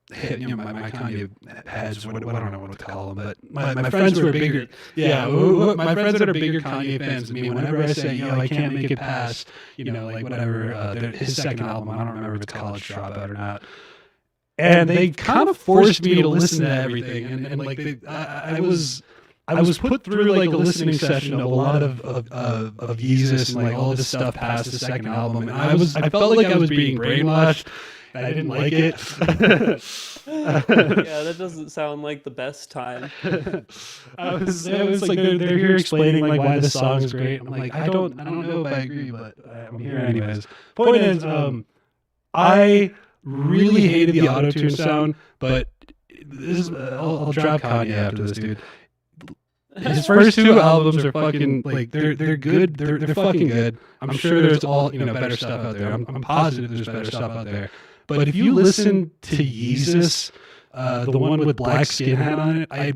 [SPEAKER 1] my Kanye heads, what I don't know what to call them, but my friends who are bigger, my friends that are bigger Kanye fans than me, whenever I say, I can't make it past, whatever, his second album, I don't remember if it's College Dropout or not, and they kind of forced me to listen to everything, and like I was put through like a listening session of a lot of Yeezus and like all this stuff past the second album, and I felt like I was being brainwashed. I didn't like it.
[SPEAKER 2] Yeah, that doesn't sound like the best time.
[SPEAKER 1] I was like they're here explaining like why this song is great. I'm like, I don't know if I agree, but I'm here anyways. Point is, I really hated the auto-tune sound, but this is I'll drop Kanye after this, dude. His first two albums are fucking like they're good. They're fucking good. I'm sure there's all better stuff out there. I'm positive there's better stuff out there. But if you listen to Yeezus, the one with black skin hat on it, I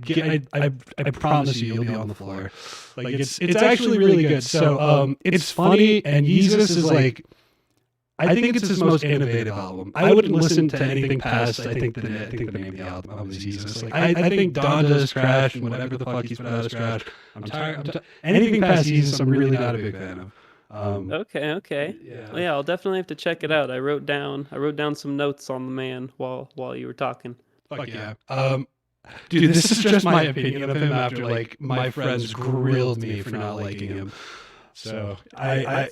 [SPEAKER 1] promise you'll be on the floor. Like it's actually really good. So it's funny, and Yeezus is like, I think it's his most innovative album. I wouldn't listen to anything past. I think the name of the album was Yeezus. Like I think Donda is trash, and whatever the fuck he's put out is trash. I'm tired. Anything past Yeezus, I'm really not a big fan of.
[SPEAKER 2] Okay.
[SPEAKER 1] Yeah.
[SPEAKER 2] Well, yeah, I'll definitely have to check it out. I wrote down some notes on the man while you were talking.
[SPEAKER 1] Fuck yeah. Dude, this is just my opinion of him after like my friends grilled me for not liking him. So
[SPEAKER 2] that's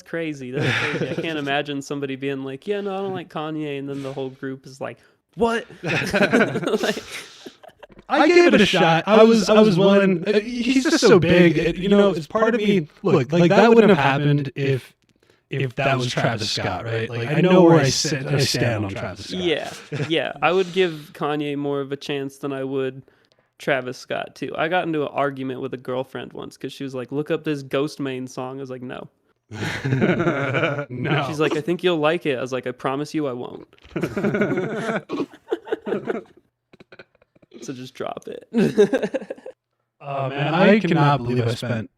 [SPEAKER 2] crazy. That's crazy. I can't imagine somebody being like, yeah, no, I don't like Kanye, and then the whole group is like, what? Like,
[SPEAKER 1] I gave it a shot. I was willing. He's just so big. It's part of me. Look, like that wouldn't have happened if that was Travis Scott, right? Like I know where I stand on Travis Scott.
[SPEAKER 2] Yeah. I would give Kanye more of a chance than I would Travis Scott too. I got into an argument with a girlfriend once because she was like, "Look up this Ghost Main song." I was like, "No."
[SPEAKER 1] No.
[SPEAKER 2] She's like, "I think you'll like it." I was like, "I promise you, I won't." So just drop it.
[SPEAKER 1] Oh man, I cannot believe I spent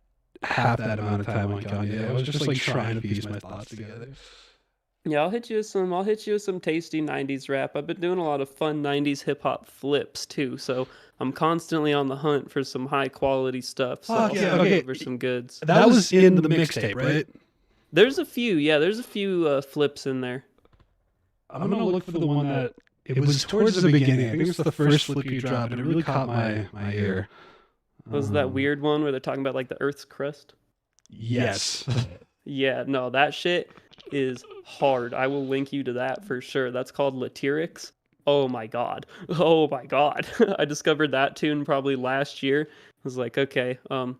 [SPEAKER 1] half that amount of time on Kanye. I was just like trying to piece my thoughts together.
[SPEAKER 2] Yeah, I'll hit you with some tasty 90s rap. I've been doing a lot of fun 90s hip hop flips too, so I'm constantly on the hunt for some high quality stuff. So I'll send you over some goods.
[SPEAKER 1] That was in the mixtape, right?
[SPEAKER 2] There's a few flips in there.
[SPEAKER 1] I'm gonna look for the one that it was towards the beginning. I think it was the first flip you dropped, and it really caught my ear.
[SPEAKER 2] Was that weird one where they're talking about like the Earth's crust?
[SPEAKER 1] Yes.
[SPEAKER 2] Yeah, no, that shit is hard. I will link you to that for sure. That's called Latyrix. Oh my god. I discovered that tune probably last year. I was like, okay,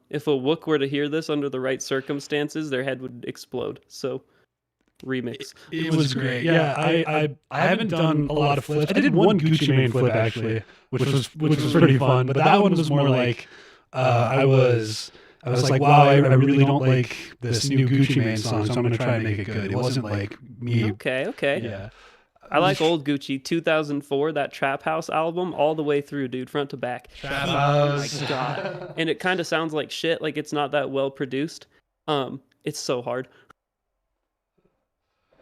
[SPEAKER 2] if a Wook were to hear this under the right circumstances, their head would explode. So remix.
[SPEAKER 1] It was great. Yeah, I haven't done a lot of flips. I did one Gucci Mane flip actually, which was pretty fun. But that one was more like I was like, wow, I really don't like this new Gucci Mane song, so I'm gonna try and make it good. It wasn't like me.
[SPEAKER 2] Okay.
[SPEAKER 1] Yeah.
[SPEAKER 2] I like old Gucci 2004, that Trap House album, all the way through, dude, front to back.
[SPEAKER 1] Trap
[SPEAKER 2] Oh
[SPEAKER 1] House.
[SPEAKER 2] my god. And it kind of sounds like shit, like it's not that well produced. It's so hard.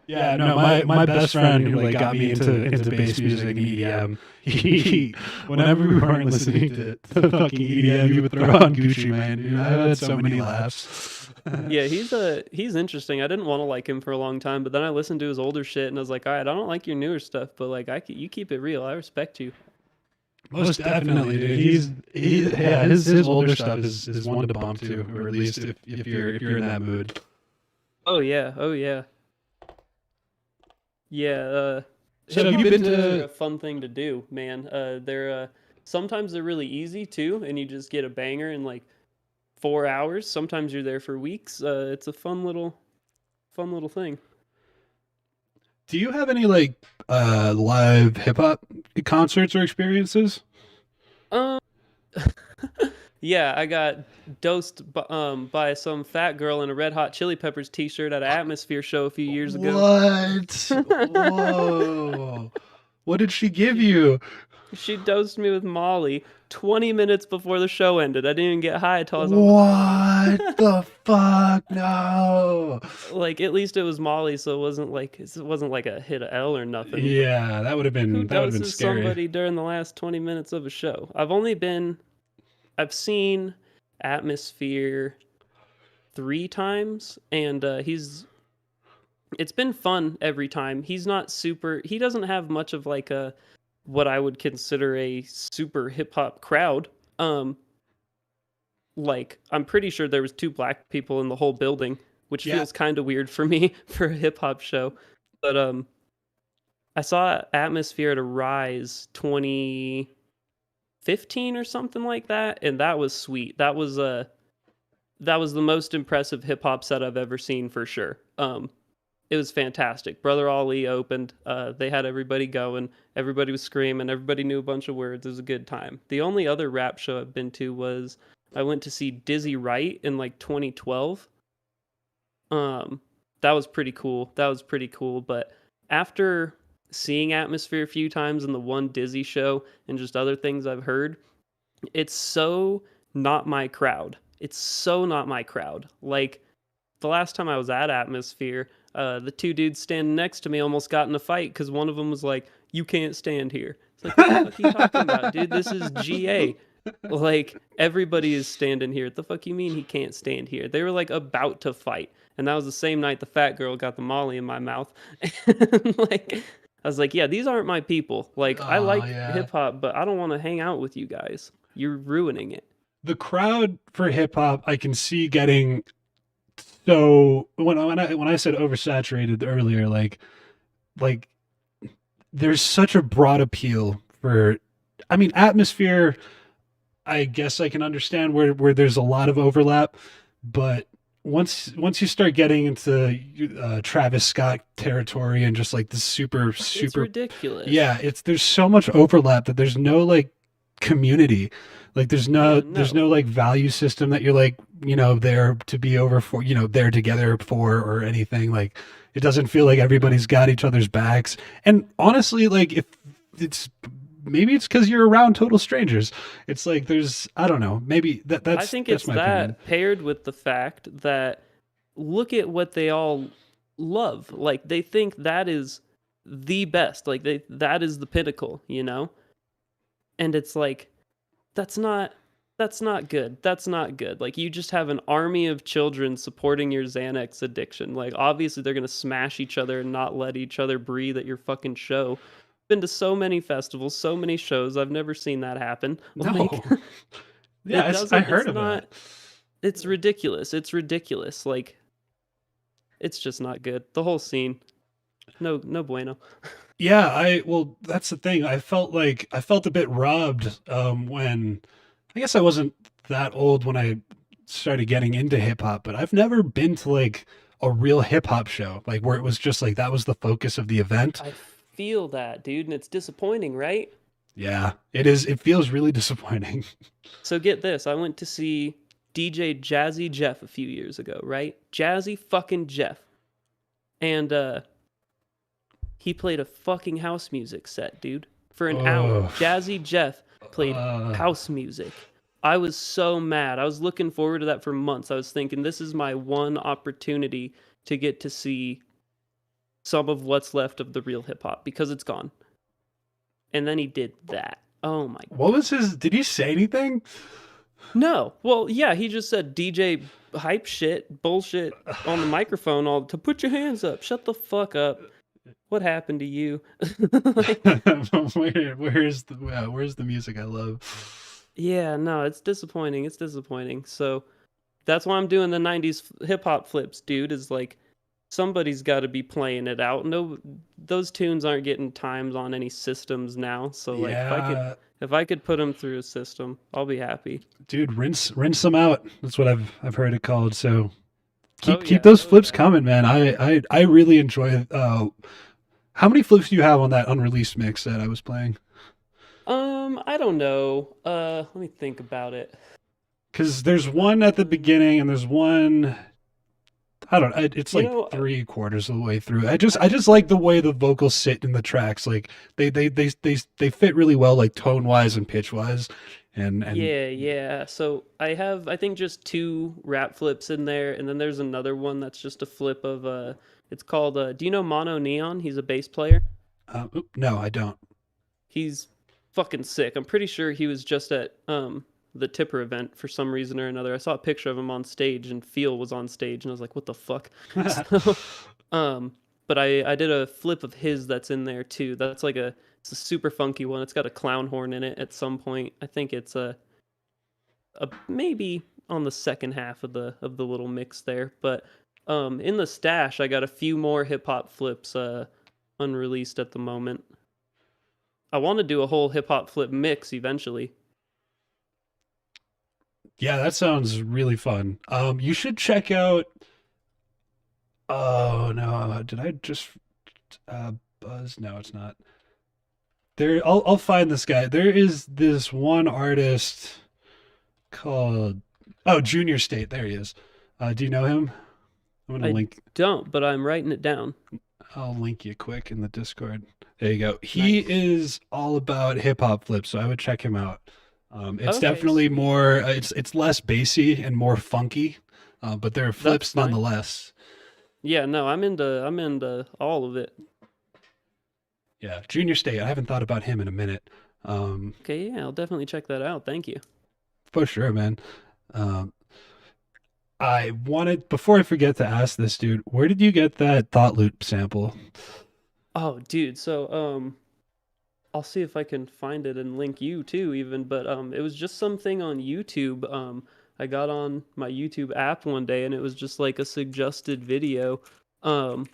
[SPEAKER 1] Yeah, no, my best friend who like got me into bass music and EDM, he whenever we weren't listening to fucking EDM, he would throw on Gucci Mane. Dude, I had so many laughs.
[SPEAKER 2] Yeah, he's interesting. I didn't want to like him for a long time, but then I listened to his older shit and I was like, all right, I don't like your newer stuff, but like you keep it real. I respect you.
[SPEAKER 1] Most definitely, dude. His older stuff is one to bump to, or at least if you're in that mood.
[SPEAKER 2] Oh yeah, oh yeah. Yeah,
[SPEAKER 1] So
[SPEAKER 2] hip
[SPEAKER 1] have you
[SPEAKER 2] hop
[SPEAKER 1] been
[SPEAKER 2] tunes are
[SPEAKER 1] to?
[SPEAKER 2] a fun thing to do, man. They're sometimes they're really easy too, and you just get a banger in like 4 hours. Sometimes you're there for weeks. It's a fun little thing.
[SPEAKER 1] Do you have any like live hip hop concerts or experiences?
[SPEAKER 2] Um, yeah, I got dosed by some fat girl in a Red Hot Chili Peppers t-shirt at an Atmosphere show a few years ago.
[SPEAKER 1] What? Whoa! What did she give
[SPEAKER 2] She
[SPEAKER 1] you?
[SPEAKER 2] she dosed me with Molly 20 minutes before the show ended. I didn't even get high until I was on
[SPEAKER 1] What
[SPEAKER 2] the
[SPEAKER 1] the fuck? No.
[SPEAKER 2] like at least it was Molly, so it wasn't like a hit a L or nothing. But
[SPEAKER 1] Yeah,
[SPEAKER 2] who
[SPEAKER 1] that would have been
[SPEAKER 2] doses
[SPEAKER 1] scary.
[SPEAKER 2] somebody during the last 20 minutes of a show? I've seen Atmosphere 3 times, and it's been fun every time. He doesn't have much of like a what I would consider a super hip hop crowd. Um, like I'm pretty sure there was 2 black people in the whole building, which
[SPEAKER 1] Yeah.
[SPEAKER 2] feels kind of weird for me for a hip hop show. But I saw Atmosphere at a Rise 2015 or something like that, and that was sweet. That was the most impressive hip hop set I've ever seen for sure. It was fantastic. Brother Ali opened. They had everybody going. Everybody was screaming. Everybody knew a bunch of words. It was a good time. The only other rap show I've been to was I went to see Dizzy Wright in like 2012. Um, that was pretty cool. That was pretty cool. But after seeing Atmosphere a few times and the one Dizzy show and just other things I've heard, it's so not my crowd. It's so not my crowd. Like the last time I was at Atmosphere, the 2 dudes standing next to me almost got in a fight because one of them was like, "You can't stand here." It's like, what the fuck are you talking about, dude? This is GA. Like everybody is standing here. What the fuck you mean he can't stand here? They were like about to fight, and that was the same night the fat girl got the Molly in my mouth. And, like I was like, yeah, these aren't my people. Like I
[SPEAKER 1] Oh
[SPEAKER 2] like
[SPEAKER 1] yeah.
[SPEAKER 2] hip hop, but I don't want to hang out with you guys. You're ruining it.
[SPEAKER 1] The crowd for hip hop, I can see getting so when I said oversaturated earlier, like there's such a broad appeal for. I mean, Atmosphere. I guess I can understand where there's a lot of overlap, but once you start getting into Travis Scott territory and just like the
[SPEAKER 2] It's
[SPEAKER 1] super
[SPEAKER 2] ridiculous.
[SPEAKER 1] yeah, it's there's so much overlap that there's no like community. Like
[SPEAKER 2] Yeah,
[SPEAKER 1] there's
[SPEAKER 2] no.
[SPEAKER 1] no like value system that you're like, there to be over for, there together for or anything. Like it doesn't feel like everybody's got each other's backs. And honestly, like if it's maybe it's because you're around total strangers. It's like there's I don't know. Maybe
[SPEAKER 2] I think
[SPEAKER 1] that's
[SPEAKER 2] it's
[SPEAKER 1] my opinion.
[SPEAKER 2] that paired with the fact that look at what they all love. Like they think that is the best. Like that is the pinnacle, you know? And it's like that's not that's not good. That's not good. Like you just have an army of children supporting your Xanax addiction. Like obviously they're gonna smash each other and not let each other breathe at your fucking show. Been to so many festivals, so many shows. I've never seen that happen. Like
[SPEAKER 1] No. Yeah, I
[SPEAKER 2] it's
[SPEAKER 1] heard of that.
[SPEAKER 2] not it's ridiculous. It's ridiculous. Like it's just not good. The whole scene. No no bueno.
[SPEAKER 1] Yeah, well, that's the thing. I felt a bit robbed when I guess I wasn't that old when I started getting into hip hop, but I've never been to like a real hip hop show, like where it was just like that was the focus of the event.
[SPEAKER 2] I feel that, dude, and it's disappointing, right?
[SPEAKER 1] Yeah, it is. It feels really disappointing.
[SPEAKER 2] So get this, I went to see DJ Jazzy Jeff a few years ago, right? Jazzy fucking Jeff. And he played a fucking house music set, dude, for an hour.
[SPEAKER 1] Oh,
[SPEAKER 2] Jazzy Jeff played
[SPEAKER 1] uh,
[SPEAKER 2] house music. I was so mad. I was looking forward to that for months. I was thinking this is my one opportunity to get to see some of what's left of the real hip hop because it's gone. And then he did that. Oh my.
[SPEAKER 1] what was his? Did he say anything?
[SPEAKER 2] No. Well, yeah, he just said DJ hype shit, bullshit on the microphone all to put your hands up. Shut the fuck up. What happened to you? Like,
[SPEAKER 1] Where's the music I love?
[SPEAKER 2] yeah, no, it's disappointing. It's disappointing. So that's why I'm doing the 90s hip hop flips, dude, is like somebody's got to be playing it out. No, those tunes aren't getting times on any systems now. So like
[SPEAKER 1] Yeah,
[SPEAKER 2] if I could put them through a system, I'll be happy.
[SPEAKER 1] dude, rinse them out. That's what I've heard it called. So
[SPEAKER 2] Oh
[SPEAKER 1] keep
[SPEAKER 2] yeah,
[SPEAKER 1] those
[SPEAKER 2] oh
[SPEAKER 1] flips
[SPEAKER 2] yeah.
[SPEAKER 1] coming, man. I really enjoy. How many flips do you have on that unreleased mix that I was playing?
[SPEAKER 2] I don't know. Let me think about it.
[SPEAKER 1] Because there's one at the beginning and there's one. I don't. It's
[SPEAKER 2] You
[SPEAKER 1] like
[SPEAKER 2] know,
[SPEAKER 1] 3/4 of the way through. I
[SPEAKER 2] I
[SPEAKER 1] just like the way the vocals sit in the tracks. Like they fit really well, like tone wise and pitch wise, and
[SPEAKER 2] yeah, yeah. So I have, I think, just two rap flips in there, and then there's another one that's just a flip of it's called do you know Mono Neon? He's a bass player.
[SPEAKER 1] no, I don't.
[SPEAKER 2] He's fucking sick. I'm pretty sure he was just at the Tipper event for some reason or another. I saw a picture of him on stage, and Feel was on stage, and I was like, what the fuck? So, um, but I did a flip of his that's in there too. That's like it's a super funky one. It's got a clown horn in it at some point. I think it's a maybe on the second half of the little mix there. But in the stash, I got a few more hip hop flips unreleased at the moment. I want to do a whole hip hop flip mix eventually.
[SPEAKER 1] Yeah, that sounds really fun. You should check out. Oh no, did I just buzz? No, it's not. There, I'll find this guy. There is this one artist called Junior State. There he is. Do you know him? I'm gonna
[SPEAKER 2] I
[SPEAKER 1] link.
[SPEAKER 2] don't, but I'm writing it down.
[SPEAKER 1] I'll link you quick in the Discord. There you go. He
[SPEAKER 2] Nice.
[SPEAKER 1] is all about hip hop flips, so I would check him out. It's
[SPEAKER 2] Okay,
[SPEAKER 1] definitely
[SPEAKER 2] sweet.
[SPEAKER 1] more. It's less bassy and more funky, but they're
[SPEAKER 2] That's
[SPEAKER 1] flips
[SPEAKER 2] fine.
[SPEAKER 1] nonetheless.
[SPEAKER 2] Yeah, no, I'm into all of it.
[SPEAKER 1] Yeah, Junior State. I haven't thought about him in a minute. Um,
[SPEAKER 2] Okay, yeah, I'll definitely check that out. Thank you.
[SPEAKER 1] for sure, man. Um, I wanted before I forget to ask this dude, where did you get that thought loop sample?
[SPEAKER 2] Oh, dude, so I'll see if I can find it and link you too even, but it was just something on YouTube. I got on my YouTube app one day and it was just like a suggested video. Um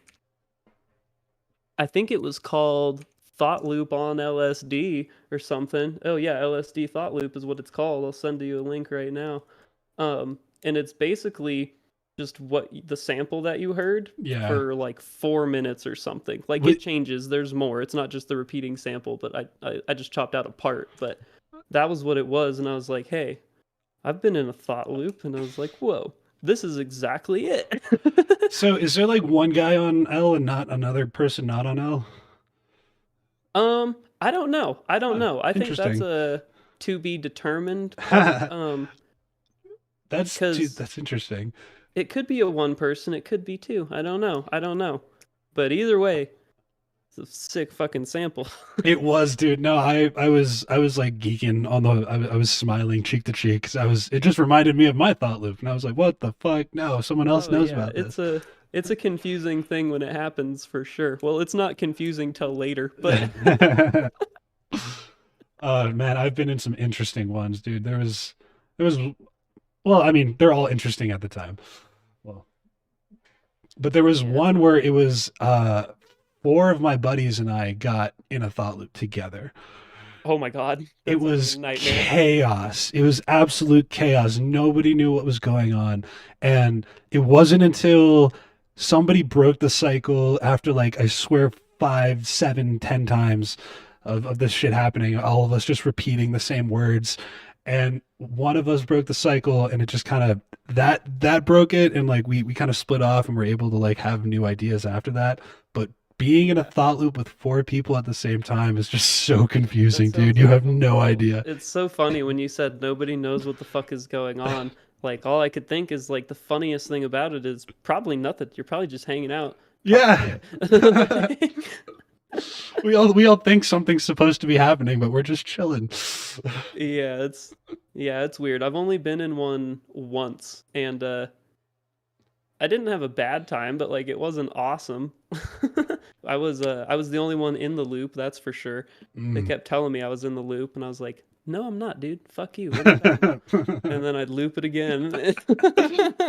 [SPEAKER 2] I think it was called Thought Loop on LSD or something. Oh yeah, LSD Thought Loop is what it's called. I'll send you a link right now. And it's basically just the sample that you heard
[SPEAKER 1] Yeah.
[SPEAKER 2] for like 4 minutes or something. Like it
[SPEAKER 1] Wait,
[SPEAKER 2] changes. There's more. It's not just the repeating sample, but I just chopped out a part. But that was what it was, and I was like, hey, I've been in a thought loop, and I was like, whoa, this is exactly it.
[SPEAKER 1] so is there like one guy on L and not another person not on L?
[SPEAKER 2] I don't know. I don't
[SPEAKER 1] Huh,
[SPEAKER 2] know. I think that's
[SPEAKER 1] interesting.
[SPEAKER 2] a to be determined part. Because
[SPEAKER 1] That's interesting.
[SPEAKER 2] it could be a one person, it could be two. I don't know. I don't know. But either way, it's a sick fucking sample.
[SPEAKER 1] It was, dude. No, I was like geeking on the. I was smiling cheek to cheek because I was. It just reminded me of my thought loop, and I was like, "What the fuck? No, someone else
[SPEAKER 2] Oh
[SPEAKER 1] knows
[SPEAKER 2] yeah,
[SPEAKER 1] about this."
[SPEAKER 2] it's a confusing thing when it happens for sure. Well, it's not confusing till later, but
[SPEAKER 1] Man, I've been in some interesting ones, dude. There was. Well, I mean, they're all interesting at the time. Well, but there was
[SPEAKER 2] yeah, it's
[SPEAKER 1] one
[SPEAKER 2] not
[SPEAKER 1] where
[SPEAKER 2] bad.
[SPEAKER 1] it was four of my buddies and I got in a thought loop together.
[SPEAKER 2] Oh my god,
[SPEAKER 1] It
[SPEAKER 2] that sounds like a
[SPEAKER 1] was
[SPEAKER 2] nightmare.
[SPEAKER 1] chaos. It was absolute chaos. Nobody knew what was going on. And it wasn't until somebody broke the cycle after, like, I swear, five, seven, 10 times of this shit happening, all of us just repeating the same words. And one of us broke the cycle and it just kind of that broke it and like we kind of split off and were able to like have new ideas after that. But being in a thought loop with 4 people at the same time is just so
[SPEAKER 2] That
[SPEAKER 1] confusing, dude.
[SPEAKER 2] sounds
[SPEAKER 1] You have
[SPEAKER 2] awful.
[SPEAKER 1] no
[SPEAKER 2] Well,
[SPEAKER 1] idea.
[SPEAKER 2] it's so funny when you said nobody knows what the fuck is going on. Like all I could think is like the funniest thing about it is probably nothing. You're probably just hanging out, talking
[SPEAKER 1] Yeah.
[SPEAKER 2] shit.
[SPEAKER 1] We all think something's supposed to be happening, but we're just chilling.
[SPEAKER 2] Yeah, it's weird. I've only been in one once, and I didn't have a bad time, but like it wasn't awesome. I was the only one in the loop, that's for sure. They
[SPEAKER 1] Mm.
[SPEAKER 2] kept telling me I was in the loop, and I was like, "No, I'm not, dude. Fuck you. Let me back." And then I'd loop it again.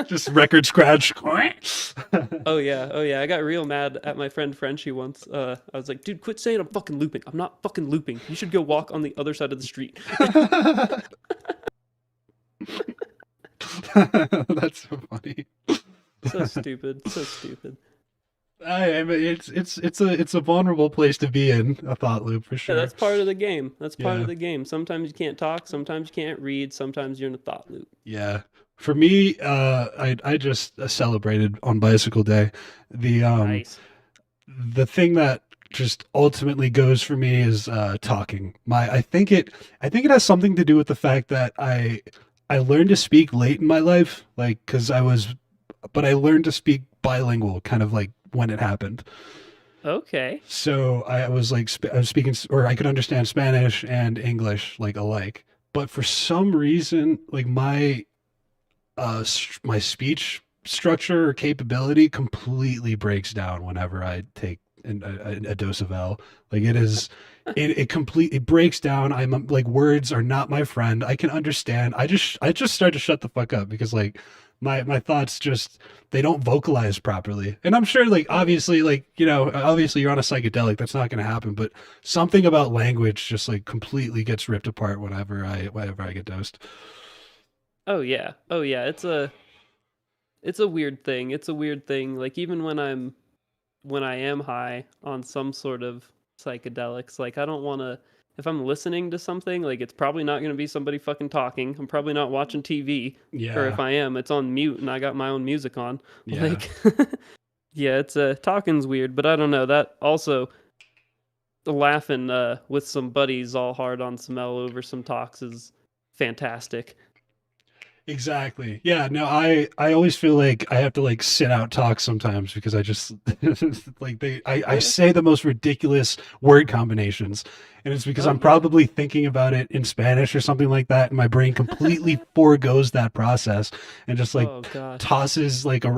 [SPEAKER 1] Just record scratch.
[SPEAKER 2] Oh yeah. I got real mad at my friend Frenchie once. I was like, "Dude, quit saying I'm fucking looping. I'm not fucking looping. You should go walk on the other side of the street."
[SPEAKER 1] That's so funny.
[SPEAKER 2] So stupid. So stupid.
[SPEAKER 1] I mean, it's a vulnerable place to be in, a thought loop for
[SPEAKER 2] Yeah,
[SPEAKER 1] sure.
[SPEAKER 2] that's part of the game. That's part
[SPEAKER 1] Yeah,
[SPEAKER 2] of the game. Sometimes you can't talk, sometimes you can't read, sometimes you're in a thought loop.
[SPEAKER 1] yeah. For me, I just celebrated on Bicycle Day. The um
[SPEAKER 2] Nice.
[SPEAKER 1] the thing that just ultimately goes for me is talking. I think it has something to do with the fact that I learned to speak late in my life, like because but I learned to speak bilingual, kind of like when it happened.
[SPEAKER 2] Okay.
[SPEAKER 1] So I was like, I was speaking, or I could understand Spanish and English like alike. But for some reason, like my speech structure or capability completely breaks down whenever I take a dose of L. Like it completely breaks down. I'm like, words are not my friend. I can understand. I just start to shut the fuck up because like my thoughts just they don't vocalize properly. And I'm sure like
[SPEAKER 2] Oh,
[SPEAKER 1] obviously like obviously you're on a psychedelic, that's not going to happen. But something about language just like completely gets ripped apart whenever I get dosed.
[SPEAKER 2] oh yeah. Oh yeah. It's a weird thing. It's a weird thing. Like even when I am high on some sort of psychedelics, like I don't want to if I'm listening to something, like it's probably not going to be somebody fucking talking. I'm probably not watching TV, or if
[SPEAKER 1] Yeah,
[SPEAKER 2] I am, it's on mute and I got my own music on.
[SPEAKER 1] yeah.
[SPEAKER 2] Like yeah, it's talking's weird, but I don't know. That also laughing with some buddies all hard on some L over some talks is fantastic.
[SPEAKER 1] Exactly. Yeah, no, I always feel like I have to like sit out talks sometimes because I just like I say the most ridiculous word combinations. And it's because
[SPEAKER 2] Oh
[SPEAKER 1] I'm
[SPEAKER 2] yeah.
[SPEAKER 1] probably thinking about it in Spanish or something like that, and my brain completely foregoes that process and just like
[SPEAKER 2] Oh gosh.
[SPEAKER 1] tosses like a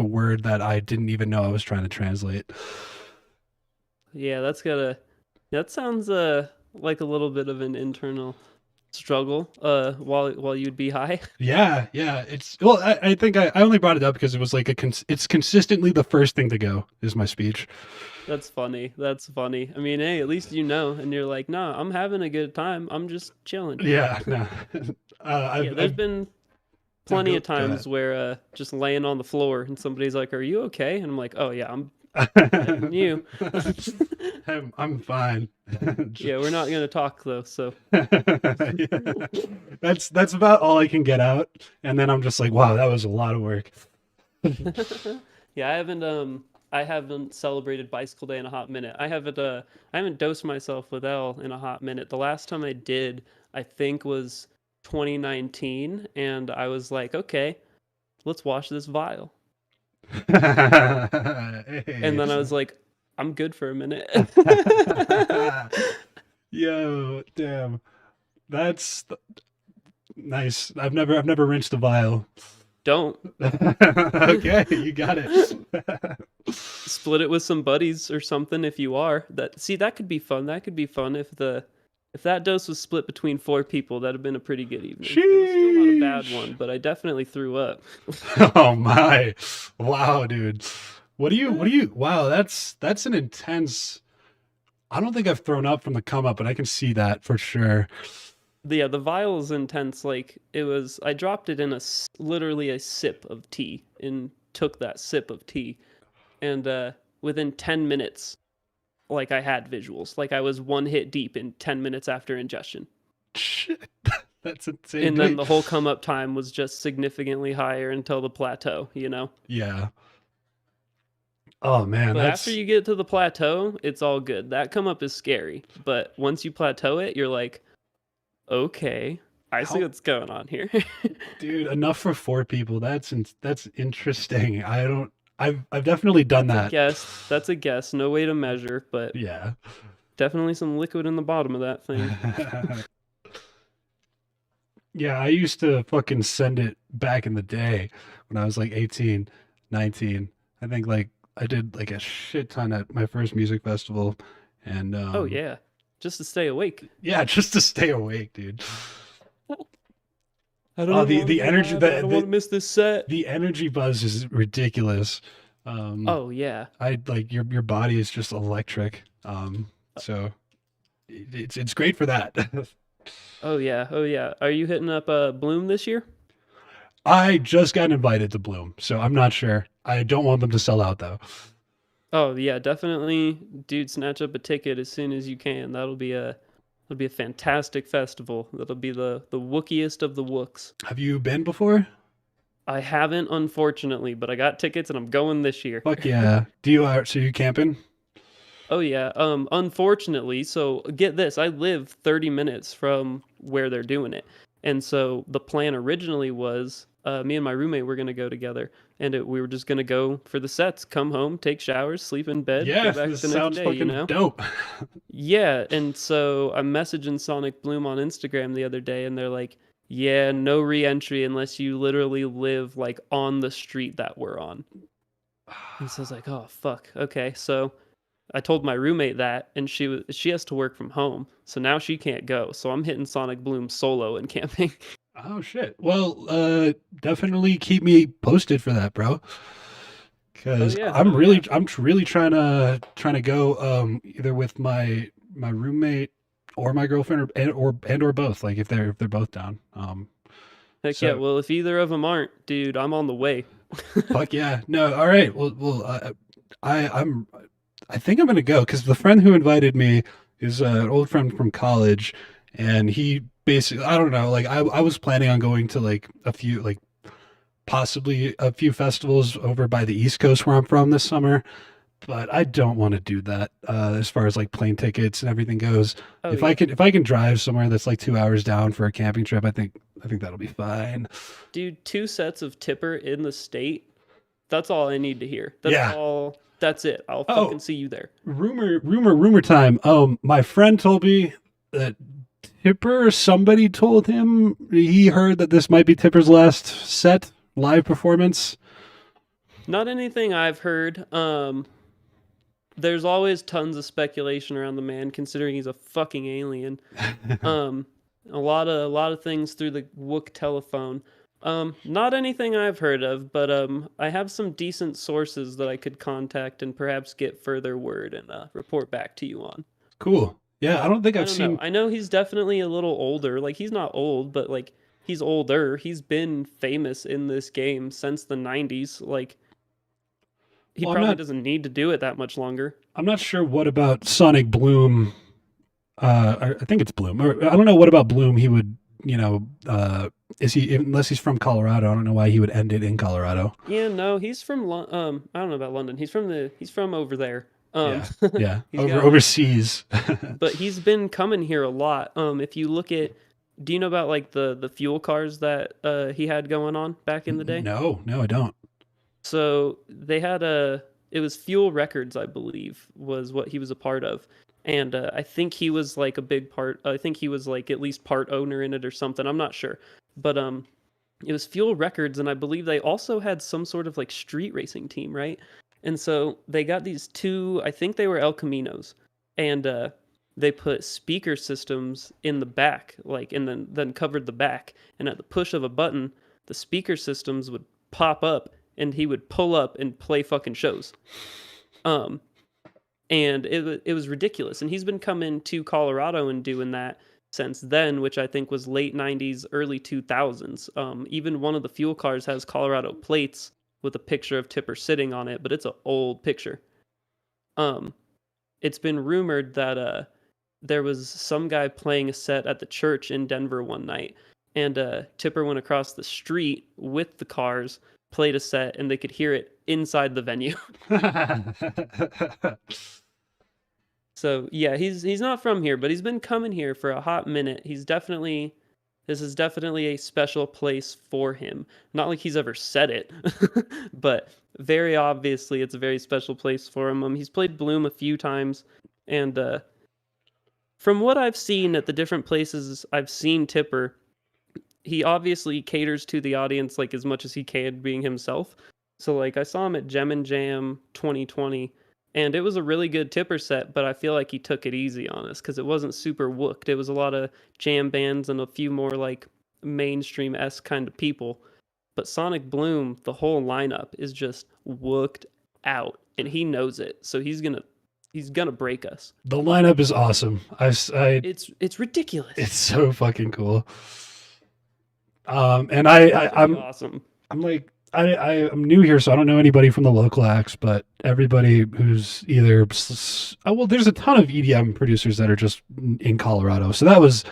[SPEAKER 1] word that I didn't even know I was trying to translate.
[SPEAKER 2] Yeah, that sounds like a little bit of an internal struggle while you'd be high.
[SPEAKER 1] Yeah, yeah. I think I only brought it up because it was like it's consistently the first thing to go is my speech.
[SPEAKER 2] That's funny. That's funny. I mean, hey, at least you know and you're like, "No, I'm having a good time. I'm just chilling."
[SPEAKER 1] Yeah, no.
[SPEAKER 2] Yeah, there's
[SPEAKER 1] I've
[SPEAKER 2] been
[SPEAKER 1] no,
[SPEAKER 2] plenty of
[SPEAKER 1] go
[SPEAKER 2] times where just laying on the floor and somebody's like, "Are you okay?" And I'm like, "Oh yeah, I'm better than
[SPEAKER 1] ahead.
[SPEAKER 2] you."
[SPEAKER 1] I'm fine.
[SPEAKER 2] Yeah, we're not gonna talk though, so
[SPEAKER 1] Yeah. That's about all I can get out, and then I'm just like, wow, that was a lot of work.
[SPEAKER 2] yeah, I haven't celebrated bicycle day in a hot minute. I haven't dosed myself with L in a hot minute. The last time I did, I think was 2019, and I was like, okay, let's wash this vial. And
[SPEAKER 1] Hey.
[SPEAKER 2] then I was like, I'm good for a minute.
[SPEAKER 1] Yo, damn. That's nice. I've never rinsed a vial.
[SPEAKER 2] Don't
[SPEAKER 1] Okay, you got it.
[SPEAKER 2] split it with some buddies or something if you are. That could be fun. That could be fun if that dose was split between 4 people, that'd have been a pretty good evening. It was still not a bad
[SPEAKER 1] Sheesh.
[SPEAKER 2] one, but I definitely threw up.
[SPEAKER 1] Oh my. Wow, dude. Wow, that's an intense. I don't think I've thrown up from the come up, but I can see that for sure.
[SPEAKER 2] Yeah, the vial is intense. Like it was, I dropped it in literally a sip of tea and took that sip of tea, and within 10 minutes, like I had visuals. Like I was one hit deep in 10 minutes after ingestion,
[SPEAKER 1] Shit. That's insane.
[SPEAKER 2] and then
[SPEAKER 1] Wait.
[SPEAKER 2] the whole come up time was just significantly higher until the plateau. You know?
[SPEAKER 1] Yeah. Oh man,
[SPEAKER 2] But after
[SPEAKER 1] that's
[SPEAKER 2] you get to the plateau, it's all good. That come up is scary, but once you plateau it, you're like, okay, I see
[SPEAKER 1] how,
[SPEAKER 2] what's going on here.
[SPEAKER 1] dude. Enough for four people. That's interesting. I don't. I've definitely done
[SPEAKER 2] That's a
[SPEAKER 1] that.
[SPEAKER 2] guess. That's a guess. No way to measure, but
[SPEAKER 1] Yeah.
[SPEAKER 2] definitely some liquid in the bottom of that thing.
[SPEAKER 1] Yeah, I used to fucking send it back in the day when I was like 18, 19. I think like I did like a shit ton at my first music festival and
[SPEAKER 2] Oh yeah, just to stay awake.
[SPEAKER 1] yeah, just to stay awake, dude.
[SPEAKER 2] I
[SPEAKER 1] Oh,
[SPEAKER 2] don't want to
[SPEAKER 1] the
[SPEAKER 2] be
[SPEAKER 1] energy
[SPEAKER 2] loud, but I don't want to miss this set.
[SPEAKER 1] the energy buzz is ridiculous. Um
[SPEAKER 2] Oh yeah.
[SPEAKER 1] I like your body is just electric. So it's great for that.
[SPEAKER 2] Oh yeah. Oh yeah. Are you hitting up Bloom this year?
[SPEAKER 1] I just got invited to Bloom, so I'm not sure. I don't want them to sell out though.
[SPEAKER 2] Oh yeah, definitely, dude. Snatch up a ticket as soon as you can. That'll be a fantastic festival. That'll be the wookiest of the wooks.
[SPEAKER 1] Have you been before?
[SPEAKER 2] I haven't, unfortunately, but I got tickets and I'm going this year.
[SPEAKER 1] Fuck yeah. Do you so you camping?
[SPEAKER 2] Oh yeah. Unfortunately, so get this, I live 30 minutes from where they're doing it. And so the plan originally was me and my roommate were gonna go together, and we were just gonna go for the sets, come home, take showers, sleep in bed,
[SPEAKER 1] Yeah,
[SPEAKER 2] go back
[SPEAKER 1] this
[SPEAKER 2] the next
[SPEAKER 1] sounds
[SPEAKER 2] day, you
[SPEAKER 1] fucking
[SPEAKER 2] know?
[SPEAKER 1] dope.
[SPEAKER 2] Yeah, and so I'm messaging Sonic Bloom on Instagram the other day, and they're like, "Yeah, no re-entry unless you literally live like on the street that we're on." And so I was like, "Oh fuck, okay." So I told my roommate that, and she has to work from home, so now she can't go. So I'm hitting Sonic Bloom solo and camping.
[SPEAKER 1] Oh shit. Well, definitely keep me posted for that, bro.
[SPEAKER 2] Oh
[SPEAKER 1] Because
[SPEAKER 2] yeah, oh yeah,
[SPEAKER 1] I'm really trying to go either with my roommate or my girlfriend or both. Like if they're both down.
[SPEAKER 2] heck yeah.
[SPEAKER 1] So
[SPEAKER 2] Well, if either of them aren't, dude, I'm on the way.
[SPEAKER 1] fuck yeah. No, all right. I'm I think I'm gonna go because the friend who invited me is an old friend from college, and he basically I don't know. Like I was planning on going to like a few like possibly a few festivals over by the East Coast where I'm from this summer, but I don't want to do that as far as like plane tickets and everything goes.
[SPEAKER 2] Oh yeah,
[SPEAKER 1] If I can drive somewhere that's like 2 hours down for a camping trip, I think that'll be fine.
[SPEAKER 2] dude, two sets of Tipper in the state. That's all I need to hear. That's
[SPEAKER 1] Yeah.
[SPEAKER 2] all. That's it. I'll fucking
[SPEAKER 1] Oh,
[SPEAKER 2] see you there.
[SPEAKER 1] rumor time. My friend told me that Tipper, somebody told him he heard that this might be Tipper's last set live performance.
[SPEAKER 2] Not anything I've heard. There's always tons of speculation around the man, considering he's a fucking alien. Um, a lot of things through the Wook telephone. Not anything I've heard of, but I have some decent sources that I could contact and perhaps get further word and report back to you on.
[SPEAKER 1] Cool. Yeah, I don't think
[SPEAKER 2] I
[SPEAKER 1] I've
[SPEAKER 2] don't know.
[SPEAKER 1] seen.
[SPEAKER 2] I know he's definitely a little older. Like he's not old, but like he's older. He's been famous in this game since the 90s. Like he
[SPEAKER 1] Well,
[SPEAKER 2] probably doesn't need to do it that much longer.
[SPEAKER 1] I'm not sure what about Sonic Bloom. I think it's Bloom. Or I don't know what about Bloom. He would, is he unless he's from Colorado? I don't know why he would end it in Colorado.
[SPEAKER 2] Yeah, no, he's from I don't know about London. He's from over there. Um
[SPEAKER 1] Yeah, yeah.
[SPEAKER 2] he's got
[SPEAKER 1] Overseas.
[SPEAKER 2] but he's been coming here a lot. If you look at, do you know about like the fuel cars that he had going on back in the day?
[SPEAKER 1] No, no, I don't.
[SPEAKER 2] So they had it was Fuel Records, I believe, was what he was a part of. And I think he was like a big part. I think he was like at least part owner in it or something. I'm not sure. But it was Fuel Records, and I believe they also had some sort of like street racing team, right? And so they got these two, I think they were El Caminos, and they put speaker systems in the back, like, and then covered the back. And at the push of a button, the speaker systems would pop up, and he would pull up and play fucking shows. Um, and it was ridiculous. And he's been coming to Colorado and doing that since then, which I think was late 90s, early 2000s. Even one of the fuel cars has Colorado plates with a picture of Tipper sitting on it, but it's an old picture. Um, it's been rumored that there was some guy playing a set at the church in Denver one night, and Tipper went across the street with the cars, played a set and they could hear it inside the venue. So yeah, he's not from here, but he's been coming here for a hot minute. This is definitely a special place for him. Not like he's ever said it, but very obviously it's a very special place for him. He's played Bloom a few times, and from what I've seen at the different places I've seen Tipper, he obviously caters to the audience like as much as he can being himself. So like I saw him at Gem and Jam 2020 and it was a really good Tipper set, but I feel like he took it easy on us because it wasn't super wooked. It was a lot of jam bands and a few more like mainstream-esque kind of people. But Sonic Bloom, the whole lineup is just wooked out and he knows it. So he's gonna break us.
[SPEAKER 1] The lineup is awesome.
[SPEAKER 2] It's ridiculous.
[SPEAKER 1] It's so fucking cool. And
[SPEAKER 2] Awesome.
[SPEAKER 1] I'm like, I'm new here, so I don't know anybody from the local acts, but everybody who's either, well, there's a ton of EDM producers that are just in Colorado. So that was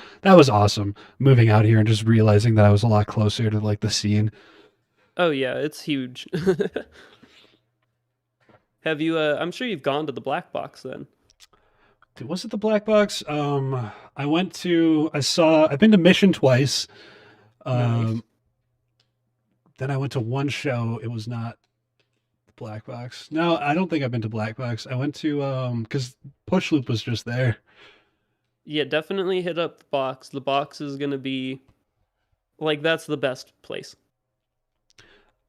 [SPEAKER 1] awesome moving out here and just realizing that I was a lot closer to like the scene.
[SPEAKER 2] Oh yeah, it's huge. Have you I'm sure you've gone to the Black Box then.
[SPEAKER 1] Was it the Black Box? I've been to Mission twice.
[SPEAKER 2] Nice.
[SPEAKER 1] Um, then I went to one show. It was not Black Box. No, I don't think I've been to Black Box. I went to because Push Loop was just there.
[SPEAKER 2] Yeah, definitely hit up the box. The box is gonna be like that's the best place.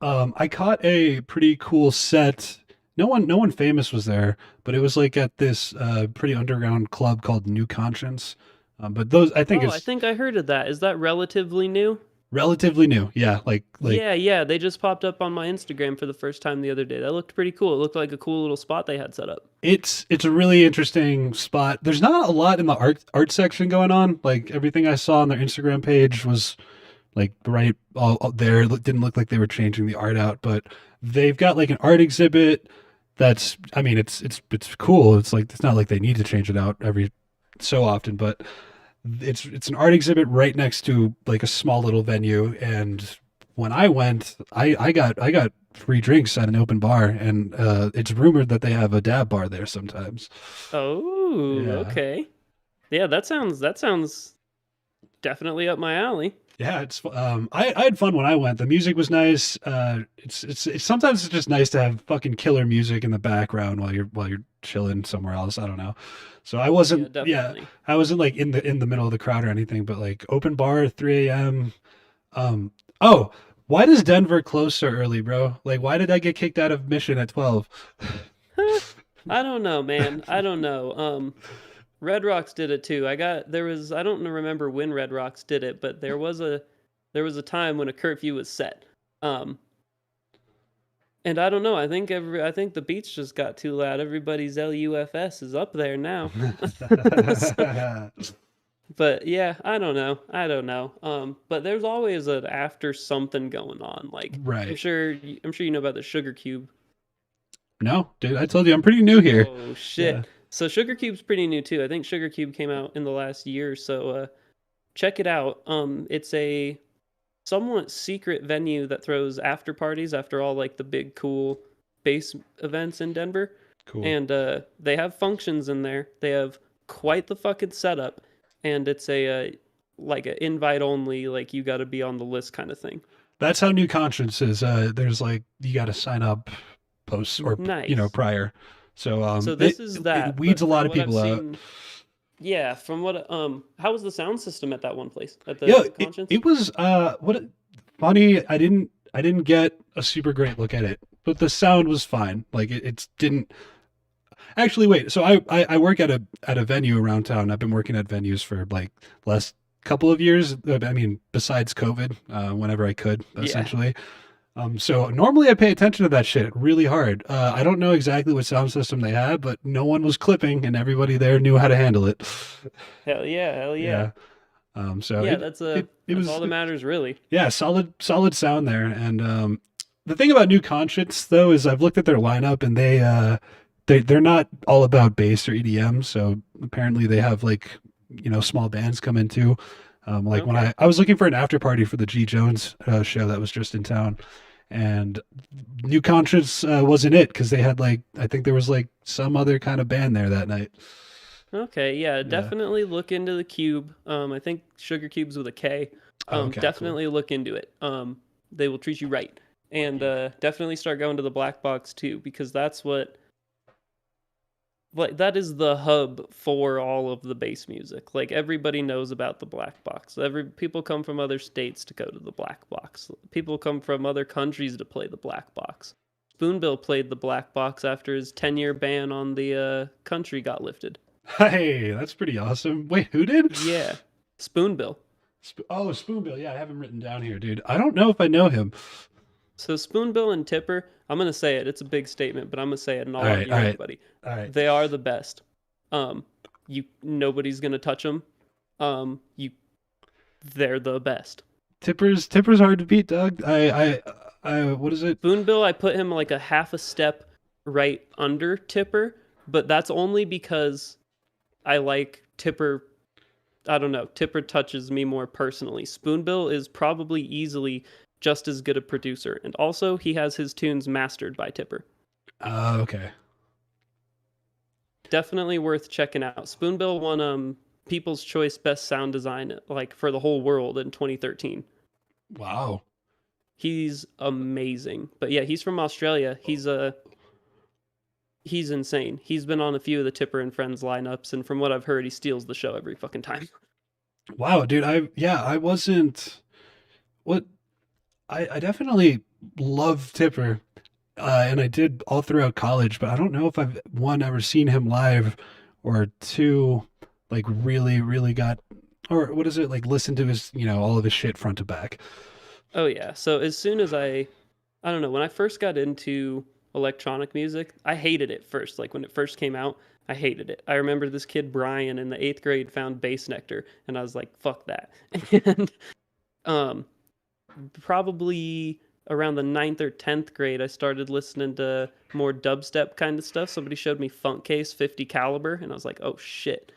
[SPEAKER 1] I caught a pretty cool set. No one famous was there, but it was like at this pretty underground club called New Conscience. But those I think
[SPEAKER 2] Oh, I
[SPEAKER 1] is
[SPEAKER 2] think I heard of that. Is that relatively new?
[SPEAKER 1] relatively new. Yeah, like
[SPEAKER 2] Yeah, yeah. They just popped up on my Instagram for the first time the other day. That looked pretty cool. It looked like a cool little spot they had set up.
[SPEAKER 1] it's a really interesting spot. There's not a lot in the art section going on. Like everything I saw on their Instagram page was like right all there. It didn't look like they were changing the art out, but they've got like an art exhibit that's I mean it's cool. It's like it's not like they need to change it out every so often, but it's an art exhibit right next to like a small little venue. And when I went, I got free drinks at an open bar, and it's rumored that they have a dab bar there sometimes.
[SPEAKER 2] Oh,
[SPEAKER 1] Yeah.
[SPEAKER 2] okay. Yeah, that sounds definitely up my alley.
[SPEAKER 1] Yeah, I had fun when I went. The music was nice. It's sometimes it's just nice to have fucking killer music in the background while you're chilling somewhere else. I don't know. So
[SPEAKER 2] Yeah,
[SPEAKER 1] yeah,
[SPEAKER 2] definitely.
[SPEAKER 1] I wasn't like in the middle of the crowd or anything, but like open bar at 3 a.m. Oh, why does Denver close so early, bro? Like, why did I get kicked out of Mission at 12?
[SPEAKER 2] I don't know, man. I don't know. Red Rocks did it too. I don't remember when Red Rocks did it, but there was a time when a curfew was set. Um, and I don't know. I think the beats just got too loud. Everybody's LUFS is up there now. So- but yeah, I don't know. I don't know. But there's always an after something going on. Like
[SPEAKER 1] Right.
[SPEAKER 2] I'm sure you know about the Sugar Cube.
[SPEAKER 1] No, dude, I told you I'm pretty new here.
[SPEAKER 2] Oh
[SPEAKER 1] Yeah.
[SPEAKER 2] shit. So Sugar Cube's pretty new too. I think Sugar Cube came out in the last year, so check it out. It's a somewhat secret venue that throws after parties after all like the big cool bass events in Denver.
[SPEAKER 1] Cool.
[SPEAKER 2] And they have functions in there. They have quite the fucking setup, and it's a like an invite only, like you got to be on the list kind of thing.
[SPEAKER 1] That's how New Conscience is. There's like you got to sign up posts or
[SPEAKER 2] Nice.
[SPEAKER 1] prior. So
[SPEAKER 2] So
[SPEAKER 1] it,
[SPEAKER 2] this is
[SPEAKER 1] it
[SPEAKER 2] that,
[SPEAKER 1] weeds
[SPEAKER 2] but
[SPEAKER 1] a lot
[SPEAKER 2] from
[SPEAKER 1] of
[SPEAKER 2] what I've
[SPEAKER 1] people out.
[SPEAKER 2] seen, yeah, from what how was the sound system at that one place at
[SPEAKER 1] Yeah,
[SPEAKER 2] the
[SPEAKER 1] it,
[SPEAKER 2] Conscience?
[SPEAKER 1] it was funny. I didn't get a super great look at it, but the sound was fine. Like it didn't actually wait. So I work at a venue around town. I've been working at venues for like last couple of years. I mean, besides COVID, whenever I could,
[SPEAKER 2] Yeah.
[SPEAKER 1] essentially. So normally I pay attention to that shit really hard. I don't know exactly what sound system they had, but no one was clipping, and everybody there knew how to handle it.
[SPEAKER 2] Hell yeah, hell yeah.
[SPEAKER 1] Yeah. So
[SPEAKER 2] Yeah,
[SPEAKER 1] it
[SPEAKER 2] that's
[SPEAKER 1] was
[SPEAKER 2] all that matters really.
[SPEAKER 1] yeah, solid sound there. And the thing about New Conscience though is I've looked at their lineup, and they're not all about bass or EDM. So apparently they have like small bands come in too. Like when
[SPEAKER 2] Okay.
[SPEAKER 1] I was looking for an after party for the G Jones show that was just in town, and New Conscience wasn't it because they had like I think there was like some other kind of band there that night.
[SPEAKER 2] Okay, yeah,
[SPEAKER 1] Yeah.
[SPEAKER 2] definitely look into the cube. I think Sugar Cubes with a K.
[SPEAKER 1] Oh, okay. Cool.
[SPEAKER 2] Definitely look into it. They will treat you right, and definitely start going to the black box too, because that's what like that is the hub for all of the bass music. Like everybody knows about the black box. Every people come from other states to go to the black box. People come from other countries to play the black box. Spoonbill played the black box after his 10-year ban on the country got lifted.
[SPEAKER 1] Hey, that's pretty awesome. Wait, who did?
[SPEAKER 2] Yeah, Spoonbill.
[SPEAKER 1] Oh, Spoonbill. Yeah, I have him written down here, dude. I don't know if I know him.
[SPEAKER 2] So Spoonbill and Tipper, I'm gonna say it. It's a big statement, but I'm gonna say it, and
[SPEAKER 1] All
[SPEAKER 2] I'll
[SPEAKER 1] right,
[SPEAKER 2] argue
[SPEAKER 1] all
[SPEAKER 2] with
[SPEAKER 1] right,
[SPEAKER 2] anybody.
[SPEAKER 1] all right.
[SPEAKER 2] They are the best. Um, you nobody's gonna touch them. You they're the best.
[SPEAKER 1] Tipper's hard to beat, Doug. What is it?
[SPEAKER 2] Spoonbill, I put him like a half a step right under Tipper, but that's only because I like Tipper. I don't know. Tipper touches me more personally. Spoonbill is probably easily just as good a producer, and also he has his tunes mastered by Tipper.
[SPEAKER 1] Okay.
[SPEAKER 2] Definitely worth checking out. Spoonbill won People's Choice Best Sound Design like for the whole world in 2013.
[SPEAKER 1] Wow.
[SPEAKER 2] He's amazing. But yeah, he's from Australia. He's insane. He's been on a few of the Tipper and Friends lineups, and from what I've heard, he steals the show every fucking time.
[SPEAKER 1] Wow, dude. I wasn't. What I definitely love Tipper, and I did all throughout college. But I don't know if I've one ever seen him live, or two, like really got, or what is it like? Listen to his, all of his shit front to back.
[SPEAKER 2] Oh yeah. So as soon as I don't know, when I first got into electronic music, I hated it first. Like when it first came out, I hated it. I remember this kid Brian in the 8th grade found Bass Nectar, and I was like, "Fuck that." And um, probably around the 9th or 10th grade, I started listening to more dubstep kind of stuff. Somebody showed me Funk Case 50 Caliber, and I was like, "Oh shit."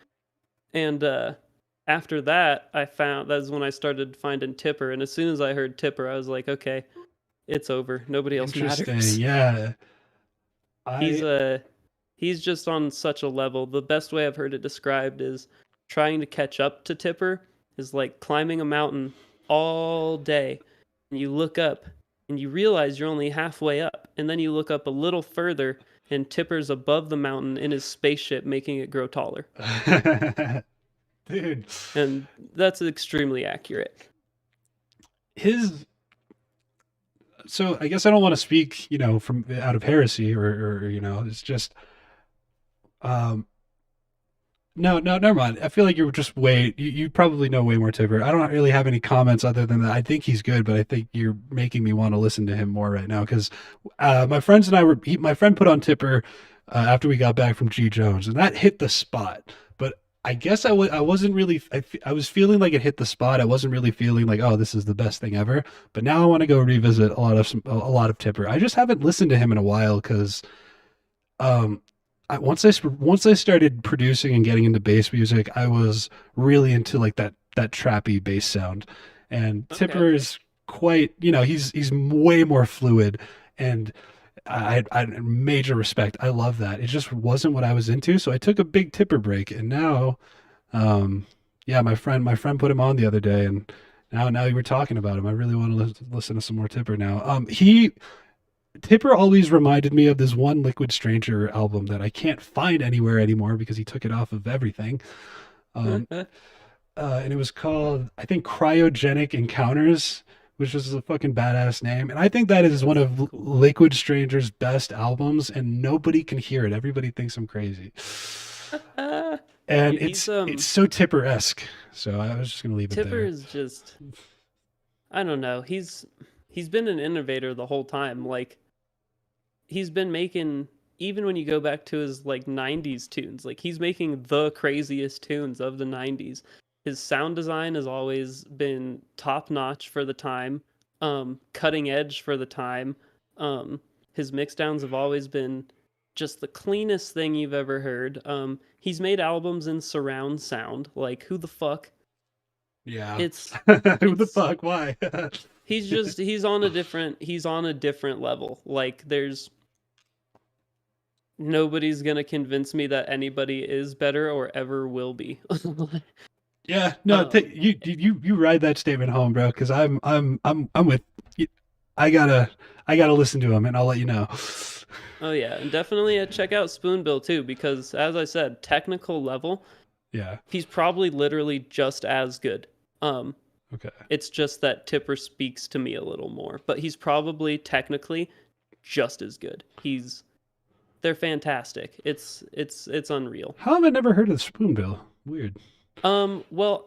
[SPEAKER 2] And after that, I found that's when I started finding Tipper. And as soon as I heard Tipper, I was like, okay, it's over. Nobody else
[SPEAKER 1] Interesting.
[SPEAKER 2] matters.
[SPEAKER 1] Yeah.
[SPEAKER 2] He's
[SPEAKER 1] I
[SPEAKER 2] uh he's just on such a level. The best way I've heard it described is trying to catch up to Tipper is like climbing a mountain all day. And you look up and you realize you're only halfway up. And then you look up a little further and Tipper's above the mountain in his spaceship, making it grow taller.
[SPEAKER 1] dude,
[SPEAKER 2] And that's extremely accurate.
[SPEAKER 1] his so I guess I don't want to speak, from out of heresy or it's just um no, no, never mind. I feel like you're just you probably know way more Tipper. I don't really have any comments other than that. I think he's good, but I think you're making me want to listen to him more right now because my friends and my friend put on Tipper after we got back from G Jones, and that hit the spot. But I guess I wasn't really, I was feeling like it hit the spot. I wasn't really feeling like, oh, this is the best thing ever. But now I want to go revisit a lot of Tipper. I just haven't listened to him in a while because um, once I started producing and getting into bass music, I was really into like that trappy bass sound. And
[SPEAKER 2] Okay.
[SPEAKER 1] Tipper is quite, he's way more fluid, and I major respect. I love that. It just wasn't what I was into, so I took a big Tipper break, and now, yeah, my friend put him on the other day, and now you were talking about him. I really want to listen to some more Tipper now. He Tipper always reminded me of this one Liquid Stranger album that I can't find anywhere anymore because he took it off of everything. Um, and it was called, I think, Cryogenic Encounters, which was a fucking badass name. And I think that is one
[SPEAKER 2] That's
[SPEAKER 1] of
[SPEAKER 2] cool.
[SPEAKER 1] Liquid Stranger's best albums, and nobody can hear it. Everybody thinks I'm crazy. And
[SPEAKER 2] He's
[SPEAKER 1] it's so Tipper esque. So I was just gonna leave it
[SPEAKER 2] Tipper
[SPEAKER 1] there.
[SPEAKER 2] is just I don't know. He's been an innovator the whole time. Like he's been making even when you go back to his like 90s tunes, like he's making the craziest tunes of the 90s. His sound design has always been top notch for the time, cutting edge for the time. His mixdowns have always been just the cleanest thing you've ever heard. He's made albums in surround sound. Like who the fuck?
[SPEAKER 1] Yeah.
[SPEAKER 2] It's
[SPEAKER 1] Who the
[SPEAKER 2] it's
[SPEAKER 1] fuck? Why?
[SPEAKER 2] he's on a different level. Like there's nobody's gonna convince me that anybody is better or ever will be.
[SPEAKER 1] Yeah, no,
[SPEAKER 2] um
[SPEAKER 1] you ride that statement home, bro. Because I'm with. You. I gotta I gotta listen to him, and I'll let you know.
[SPEAKER 2] oh yeah, and definitely check out Spoonbill too, because as I said, technical level,
[SPEAKER 1] Yeah.
[SPEAKER 2] he's probably literally just as good. Um,
[SPEAKER 1] Okay.
[SPEAKER 2] it's just that Tipper speaks to me a little more, but he's probably technically just as good. They're fantastic. It's unreal.
[SPEAKER 1] How have I never heard of Spoonbill? Weird.
[SPEAKER 2] Well,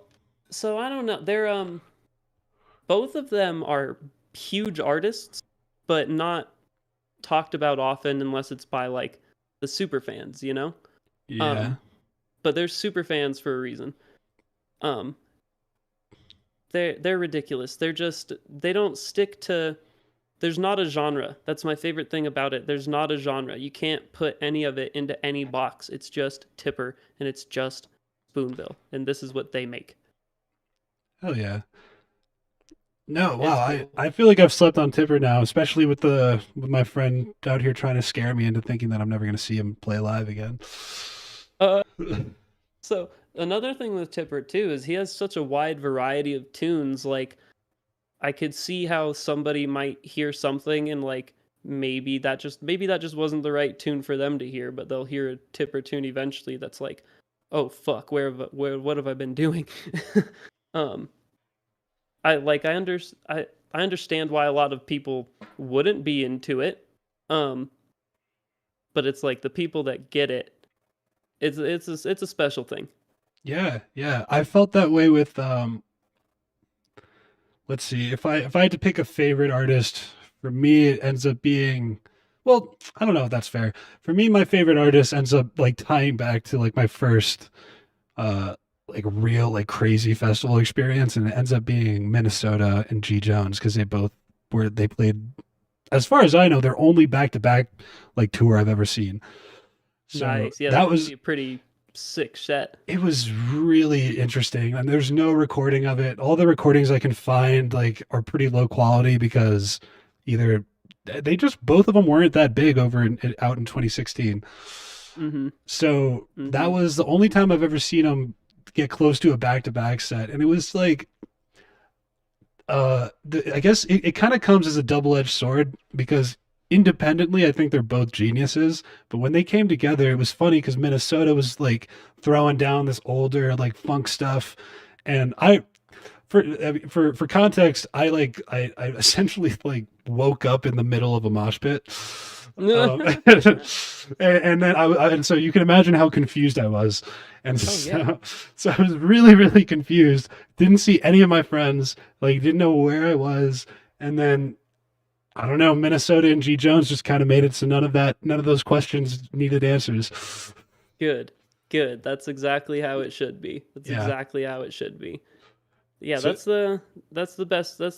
[SPEAKER 2] so I don't know. They're both of them are huge artists, but not talked about often unless it's by like the super fans, you know?
[SPEAKER 1] Yeah.
[SPEAKER 2] Um, but they're super fans for a reason. Um, they're ridiculous. They don't stick to there's not a genre. That's my favorite thing about it. There's not a genre. You can't put any of it into any box. It's just Tipper and it's just Spoonbill. And this is what they make.
[SPEAKER 1] Hell yeah. No, wow.
[SPEAKER 2] It's
[SPEAKER 1] I,
[SPEAKER 2] cool.
[SPEAKER 1] I feel like I've slept on Tipper now, especially with my friend out here trying to scare me into thinking that I'm never gonna see him play live again.
[SPEAKER 2] Uh so another thing with Tipper too is he has such a wide variety of tunes. Like I could see how somebody might hear something and like maybe that just wasn't the right tune for them to hear, but they'll hear a Tipper tune eventually that's like, oh fuck, where what have I been doing? um, I like I understand why a lot of people wouldn't be into it, um, but it's like the people that get it, it's a special thing.
[SPEAKER 1] Yeah, yeah. I felt that way with let's see, if I had to pick a favorite artist, for me it ends up being, well, I don't know if that's fair. For me, my favorite artist ends up like tying back to like my first like real like crazy festival experience, and it ends up being Minnesota and G Jones because they played, as far as I know, their only back to back like tour I've ever seen. So
[SPEAKER 2] Nice, yeah, that
[SPEAKER 1] that
[SPEAKER 2] must
[SPEAKER 1] was
[SPEAKER 2] be a pretty sick set.
[SPEAKER 1] it was really interesting, and there's no recording of it. All the recordings I can find like are pretty low quality because either they just both of them weren't that big out in 2016.
[SPEAKER 2] Mm-hmm.
[SPEAKER 1] So that
[SPEAKER 2] Mm-hmm.
[SPEAKER 1] was the only time I've ever seen them get close to a back to back set, and it was like I guess it kind of comes as a double-edged sword because independently I think they're both geniuses, but when they came together it was funny because Minnesota was like throwing down this older like funk stuff, and for context, I essentially like woke up in the middle of a mosh pit. And then and so you can imagine how confused I was, and
[SPEAKER 2] Oh yeah.
[SPEAKER 1] so I was really really confused. Didn't see any of my friends, like didn't know where I was, and then I don't know. Minnesota and G Jones just kind of made it so none of those questions needed answers.
[SPEAKER 2] Good. Good. That's exactly how it should be. That's
[SPEAKER 1] Yeah.
[SPEAKER 2] exactly how it should be. Yeah,
[SPEAKER 1] So
[SPEAKER 2] that's the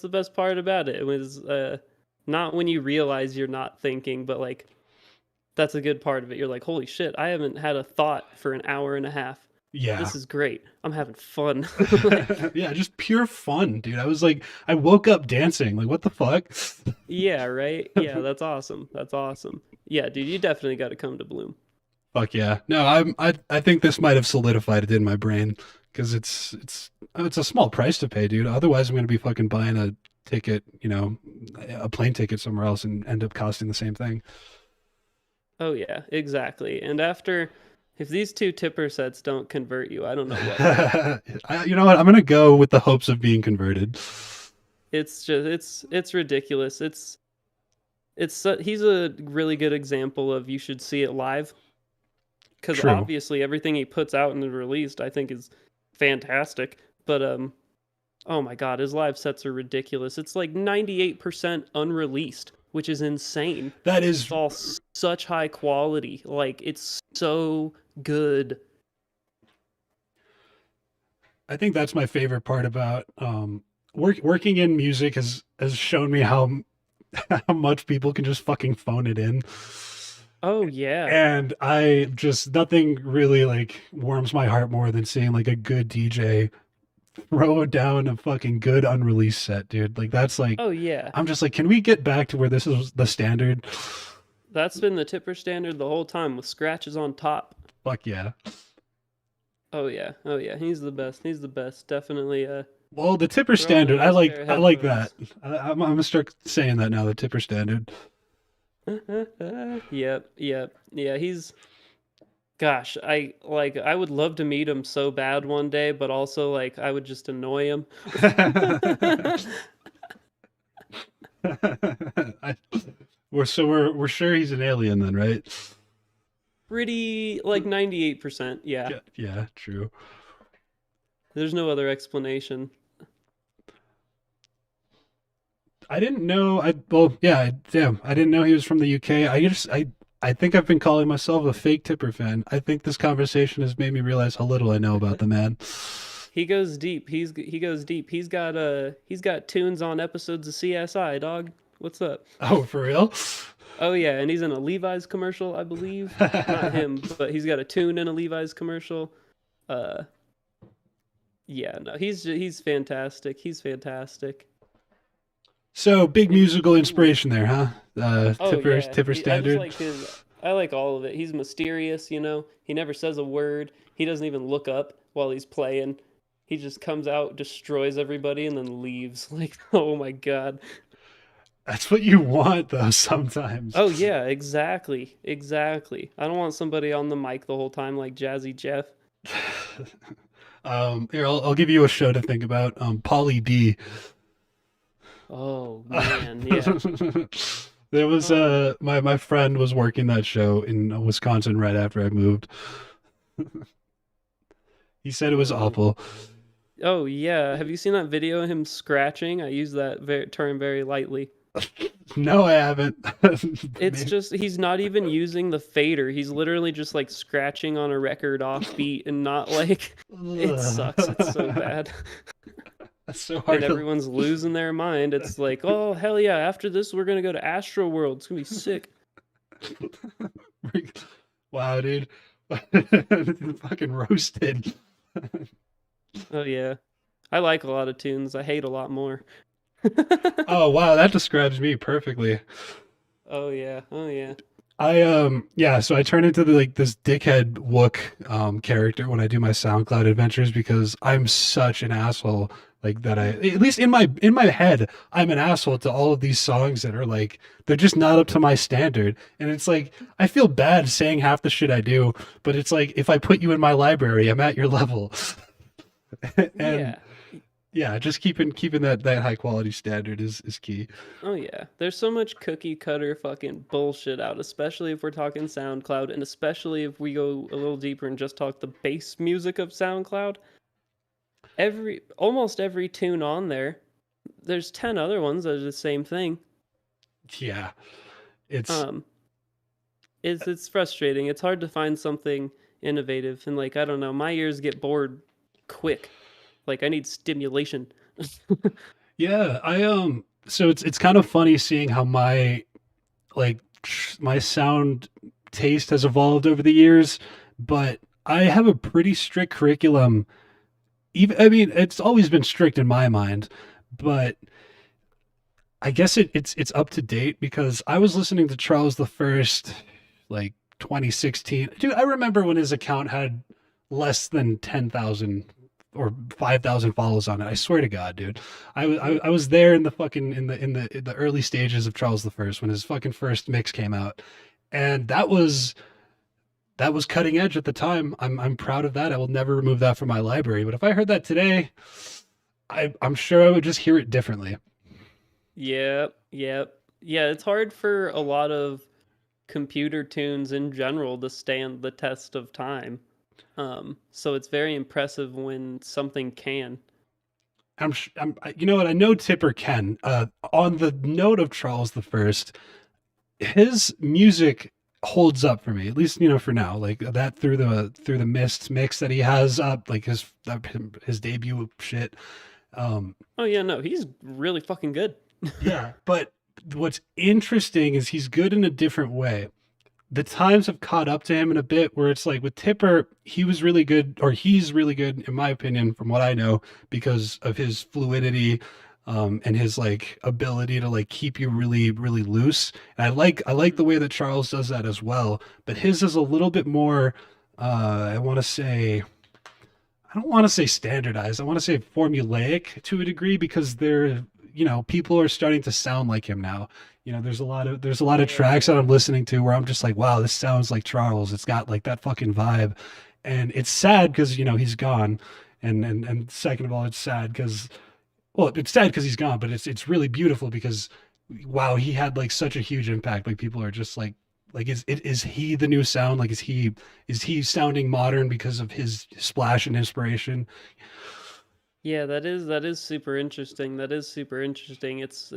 [SPEAKER 2] best part about it. It was not when you realize you're not thinking, but like that's a good part of it. You're like, "Holy shit, I haven't had a thought for an hour and a half.
[SPEAKER 1] yeah.
[SPEAKER 2] This is great. I'm having fun." Like,
[SPEAKER 1] Yeah, just pure fun, dude. I was like, I woke up dancing. Like, what the fuck?
[SPEAKER 2] yeah, right? Yeah, that's awesome. That's awesome. Yeah, dude, you definitely got to come to Bloom.
[SPEAKER 1] Fuck yeah. No, I think this might have solidified it in my brain because it's a small price to pay, dude. Otherwise, I'm gonna be fucking buying a ticket, a plane ticket somewhere else and end up costing the same thing.
[SPEAKER 2] Oh yeah, exactly. And after if these two tipper sets don't convert you, I don't know what will.
[SPEAKER 1] You know what? I'm gonna go with the hopes of being converted.
[SPEAKER 2] It's just it's ridiculous. He's a really good example of you should see it live because
[SPEAKER 1] True.
[SPEAKER 2] obviously everything he puts out and is released I think is fantastic. But oh my god, his live sets are ridiculous. It's like 98% unreleased, which is insane.
[SPEAKER 1] That
[SPEAKER 2] It's
[SPEAKER 1] is
[SPEAKER 2] all such high quality. Like it's so good.
[SPEAKER 1] I think that's my favorite part about working in music has shown me how how much people can just fucking phone it in.
[SPEAKER 2] Oh yeah.
[SPEAKER 1] And I just nothing really like warms my heart more than seeing like a good DJ throw down a fucking good unreleased set, dude. Like that's like
[SPEAKER 2] Oh yeah,
[SPEAKER 1] I'm just like, can we get back to where this is the standard?
[SPEAKER 2] that's been the tipper standard the whole time with scratches on top.
[SPEAKER 1] Fuck yeah.
[SPEAKER 2] Oh yeah, oh yeah, he's the best. He's the best. Definitely.
[SPEAKER 1] Well, the tipper
[SPEAKER 2] Throw on a
[SPEAKER 1] standard,
[SPEAKER 2] nice pair of
[SPEAKER 1] I like that.
[SPEAKER 2] headphones.
[SPEAKER 1] I'm gonna start saying that now. The tipper standard.
[SPEAKER 2] Yep, yep, yeah. He's gosh, I would love to meet him so bad one day, but also like I would just annoy him.
[SPEAKER 1] I, we're sure he's an alien then, right?
[SPEAKER 2] Pretty like 98%. Yeah.
[SPEAKER 1] Yeah, yeah, true.
[SPEAKER 2] There's no other explanation.
[SPEAKER 1] I didn't know. Damn, I didn't know he was from the UK. I think I've been calling myself a fake Tipper fan. I think this conversation has made me realize how little I know about the man.
[SPEAKER 2] He goes deep. He goes deep. He's got tunes on episodes of CSI, dog. What's up?
[SPEAKER 1] Oh, for real?
[SPEAKER 2] Oh yeah, and he's in a Levi's commercial, I believe. Not him, but he's got a tune in a Levi's commercial. Uh yeah, no. He's fantastic. He's fantastic.
[SPEAKER 1] So big
[SPEAKER 2] And
[SPEAKER 1] musical inspiration there, huh?
[SPEAKER 2] oh yeah,
[SPEAKER 1] Tipper
[SPEAKER 2] I just
[SPEAKER 1] standard.
[SPEAKER 2] like his. I like all of it. He's mysterious, you know. He never says a word. He doesn't even look up while he's playing. He just comes out, destroys everybody, and then leaves. Like, oh my god.
[SPEAKER 1] That's what you want, though. Sometimes.
[SPEAKER 2] Oh yeah, exactly, exactly. I don't want somebody on the mic the whole time like Jazzy Jeff.
[SPEAKER 1] Here, I'll give you a show to think about. Polly D.
[SPEAKER 2] Oh man, yeah.
[SPEAKER 1] There was
[SPEAKER 2] Oh,
[SPEAKER 1] my friend was working that show in Wisconsin right after I moved. He said it was
[SPEAKER 2] oh,
[SPEAKER 1] awful.
[SPEAKER 2] oh yeah. Have you seen that video of him scratching? I use that term very lightly.
[SPEAKER 1] No, I haven't.
[SPEAKER 2] It's
[SPEAKER 1] Maybe-
[SPEAKER 2] just he's not even using the fader. He's literally just like scratching on a record off beat and not like it sucks. It's so bad.
[SPEAKER 1] That's so
[SPEAKER 2] And
[SPEAKER 1] hard to.
[SPEAKER 2] everyone's losing their mind. It's like, "Oh, hell yeah, after this we're going to go to Astro World. It's going to be sick."
[SPEAKER 1] Wow, dude. Fucking roasted.
[SPEAKER 2] Oh yeah. I like a lot of tunes. I hate a lot more.
[SPEAKER 1] Oh wow, that describes me perfectly.
[SPEAKER 2] Oh yeah. Oh yeah.
[SPEAKER 1] Yeah, so I turn into like this dickhead Wook character when I do my SoundCloud adventures because I'm such an asshole like that. I at least in my head I'm an asshole to all of these songs that are like they're just not up to my standard, and it's like I feel bad saying half the shit I do, but it's like if I put you in my library I'm at your level. And
[SPEAKER 2] Yeah.
[SPEAKER 1] yeah, just keeping that high quality standard is key.
[SPEAKER 2] Oh yeah. There's so much cookie cutter fucking bullshit out, especially if we're talking SoundCloud and especially if we go a little deeper and just talk the bass music of SoundCloud. Every almost every tune on there, there's 10 other ones that are the same thing.
[SPEAKER 1] Yeah, it's
[SPEAKER 2] Um it's frustrating. It's hard to find something innovative and like I don't know, my ears get bored quick. Like I need stimulation.
[SPEAKER 1] yeah. So it's kind of funny seeing how like my sound taste has evolved over the years, but I have a pretty strict curriculum. Even I mean, it's always been strict in my mind, but I guess it's up to date because I was listening to Charles the First like 2016. Dude, I remember when his account had less than 10,000 or 5,000 follows on it. I swear to God, dude. I was there in the fucking in the early stages of Charles the First when his fucking first mix came out. And that was cutting edge at the time. I'm proud of that. I will never remove that from my library. But if I heard that today, I'm sure I would just hear it differently.
[SPEAKER 2] Yep, yep. Yeah, it's hard for a lot of computer tunes in general to stand the test of time. So it's very impressive when something can.
[SPEAKER 1] You know what? I know Tipper Ken. On the note of Charles the First, his music holds up for me, at least for now. Like that through the Mist mix that he has up, like his debut shit. Um,
[SPEAKER 2] Oh yeah, no, he's really fucking good.
[SPEAKER 1] yeah, but what's interesting is he's good in a different way. the times have caught up to him in a bit where it's like with Tipper, he was really good, or he's really good, in my opinion, from what I know, because of his fluidity, and his like ability to like keep you really, really loose. And I like the way that Charles does that as well, but his is a little bit more, I want to say, I don't want to say standardized. I want to say formulaic to a degree because people are starting to sound like him now. There's a lot of tracks that
[SPEAKER 2] Yeah.
[SPEAKER 1] I'm listening to where I'm just like, wow, this sounds like Charles. It's got like that fucking vibe, and it's sad because he's gone, and second of all, it's sad because it's sad because he's gone, but it's really beautiful because wow, he had like such a huge impact. Like people are just like is he the new sound? Like is he sounding modern because of his splash and inspiration?
[SPEAKER 2] Yeah, that is super interesting. That is super interesting. It's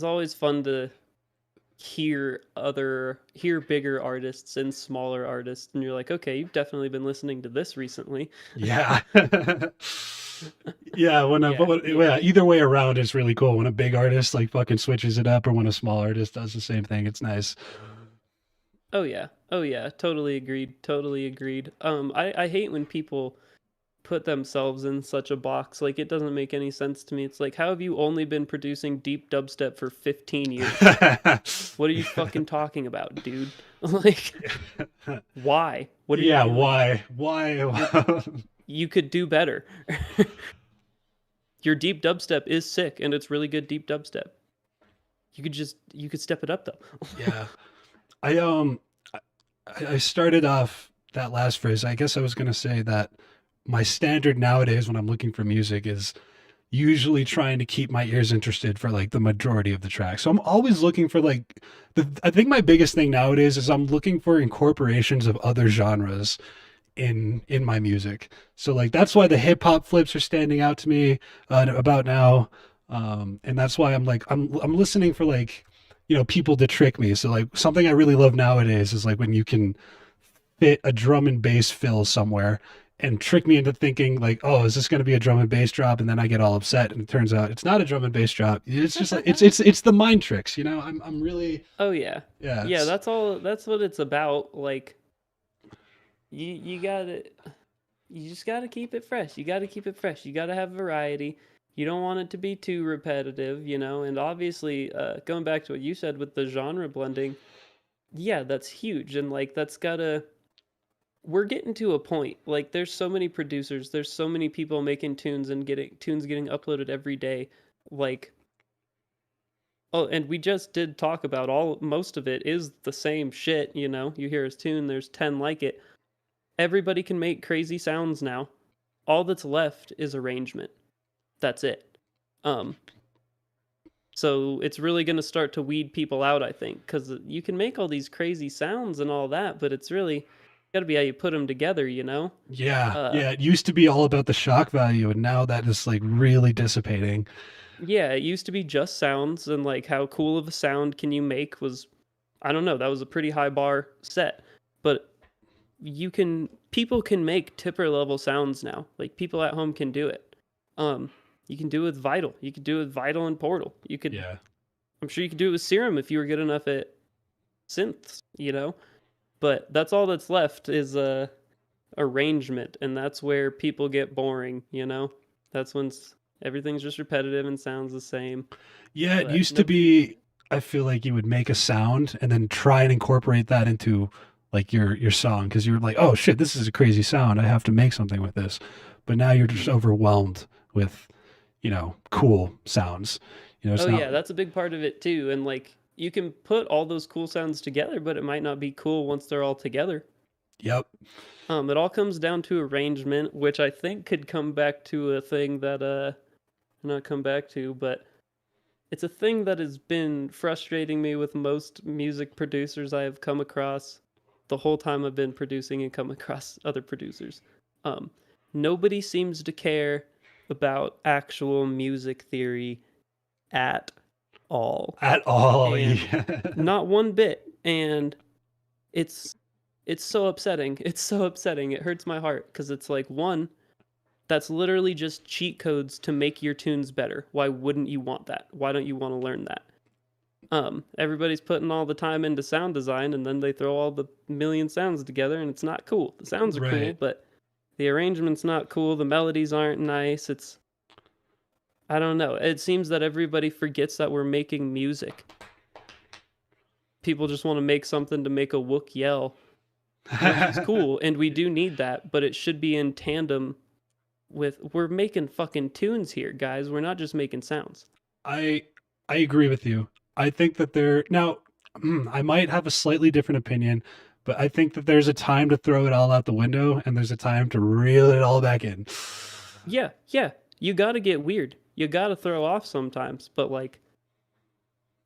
[SPEAKER 2] always fun to hear bigger artists and smaller artists, and you're like, okay, you've definitely been listening to this recently.
[SPEAKER 1] Yeah. Yeah,
[SPEAKER 2] Yeah, yeah.
[SPEAKER 1] yeah, either way around is really cool. When a big artist like fucking switches it up or when a small artist does the same thing, it's nice.
[SPEAKER 2] Oh yeah. Oh yeah. Totally agreed. Totally agreed. I hate when people put themselves in such a box. Like it doesn't make any sense to me. It's like, how have you only been producing deep dubstep for 15 years? What are you fucking talking about, dude? Like, why? What are you
[SPEAKER 1] Yeah,
[SPEAKER 2] doing?
[SPEAKER 1] why?
[SPEAKER 2] You're
[SPEAKER 1] Why?
[SPEAKER 2] you could do better. Your deep dubstep is sick and it's really good deep dubstep. You could step it up though.
[SPEAKER 1] Yeah. I I started off that last phrase. I guess I was gonna say that my standard nowadays when I'm looking for music is usually trying to keep my ears interested for like the majority of the tracks. So I'm always looking for like I think my biggest thing nowadays is I'm looking for incorporations of other genres in my music. So like that's why the hip hop flips are standing out to me about now. And that's why I'm listening for like people to trick me. So like something I really love nowadays is like when you can fit a drum and bass fill somewhere and trick me into thinking like, oh, is this going to be a drum and bass drop? And then I get all upset, and it turns out it's not a drum and bass drop. It's just like it's the mind tricks. I'm really,
[SPEAKER 2] Oh yeah.
[SPEAKER 1] yeah.
[SPEAKER 2] Yeah,
[SPEAKER 1] It's
[SPEAKER 2] that's what it's about. Like you gotta you just gotta keep it fresh. You gotta keep it fresh. You gotta have variety. You don't want it to be too repetitive. And obviously, going back to what you said with the genre blending, yeah, that's huge. And like that's gotta we're getting to a point. Like there's so many producers, there's so many people making tunes and getting tunes getting uploaded every day. Like oh, and we just did talk about all most of it is the same shit. You hear his tune, there's 10 like it. Everybody can make crazy sounds now. All that's left is arrangement. That's it. Um, so it's really going to start to weed people out, I think, because you can make all these crazy sounds and all that, but it's really got to be how you put them together.
[SPEAKER 1] Yeah,
[SPEAKER 2] Uh,
[SPEAKER 1] yeah. It used to be all about the shock value, and now that is like really dissipating.
[SPEAKER 2] yeah, it used to be just sounds and like how cool of a sound can you make was, I don't know, that was a pretty high bar set, but people can make tipper level sounds now. Like people at home can do it. Um, you can do it with Vital. You could do it with Vital and Portal.
[SPEAKER 1] Yeah.
[SPEAKER 2] I'm sure you could do it with Serum if you were good enough at synths. But that's all that's left is arrangement, and that's where people get boring. That's when everything's just repetitive and sounds the same.
[SPEAKER 1] Yeah, it
[SPEAKER 2] But
[SPEAKER 1] used to
[SPEAKER 2] nobody.
[SPEAKER 1] be, I feel like you would make a sound and then try and incorporate that into like your song because you were like, oh shit, this is a crazy sound. I have to make something with this. But now you're just overwhelmed with, cool sounds. It's
[SPEAKER 2] Oh
[SPEAKER 1] not,
[SPEAKER 2] yeah, that's a big part of it too. And like you can put all those cool sounds together, but it might not be cool once they're all together.
[SPEAKER 1] yep.
[SPEAKER 2] It all comes down to arrangement, which I think could come back to a thing that not come back to, but it's a thing that has been frustrating me with most music producers I have come across the whole time I've been producing and come across other producers. Um, Nobody seems to care about actual music theory at all.
[SPEAKER 1] At all.
[SPEAKER 2] And
[SPEAKER 1] Yeah.
[SPEAKER 2] not one bit. And it's it's so upsetting. It's so upsetting. It hurts my heart because it's like one, that's literally just cheat codes to make your tunes better. Why wouldn't you want that? Why don't you want to learn that? Everybody's putting all the time into sound design, and then they throw all the million sounds together, and it's not cool. The sounds are cool,
[SPEAKER 1] Right.
[SPEAKER 2] but the arrangement's not cool. The melodies aren't nice. I don't know. It seems that everybody forgets that we're making music. People just want to make something to make a wook yell, which is cool, and we do need that, but it should be in tandem with we're making fucking tunes here, guys. We're not just making sounds.
[SPEAKER 1] I I agree with you. I think that there now I might have a slightly different opinion, but I think that there's a time to throw it all out the window and there's a time to reel it all back in.
[SPEAKER 2] Yeah, yeah. You got to get weird. You got to throw off sometimes, but like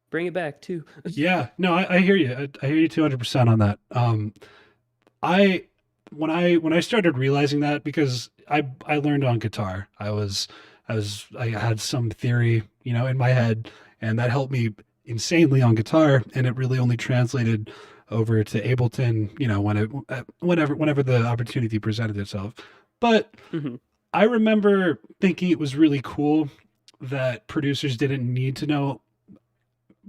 [SPEAKER 2] bring it back too.
[SPEAKER 1] Yeah, no, I hear you. I hear you 200% on that. I when I started realizing that because I learned on guitar. I had some theory, in my head, and that helped me insanely on guitar, and it really only translated over to Ableton, whenever the opportunity presented itself. But
[SPEAKER 2] Hmm.
[SPEAKER 1] I remember thinking it was really cool that producers didn't need to know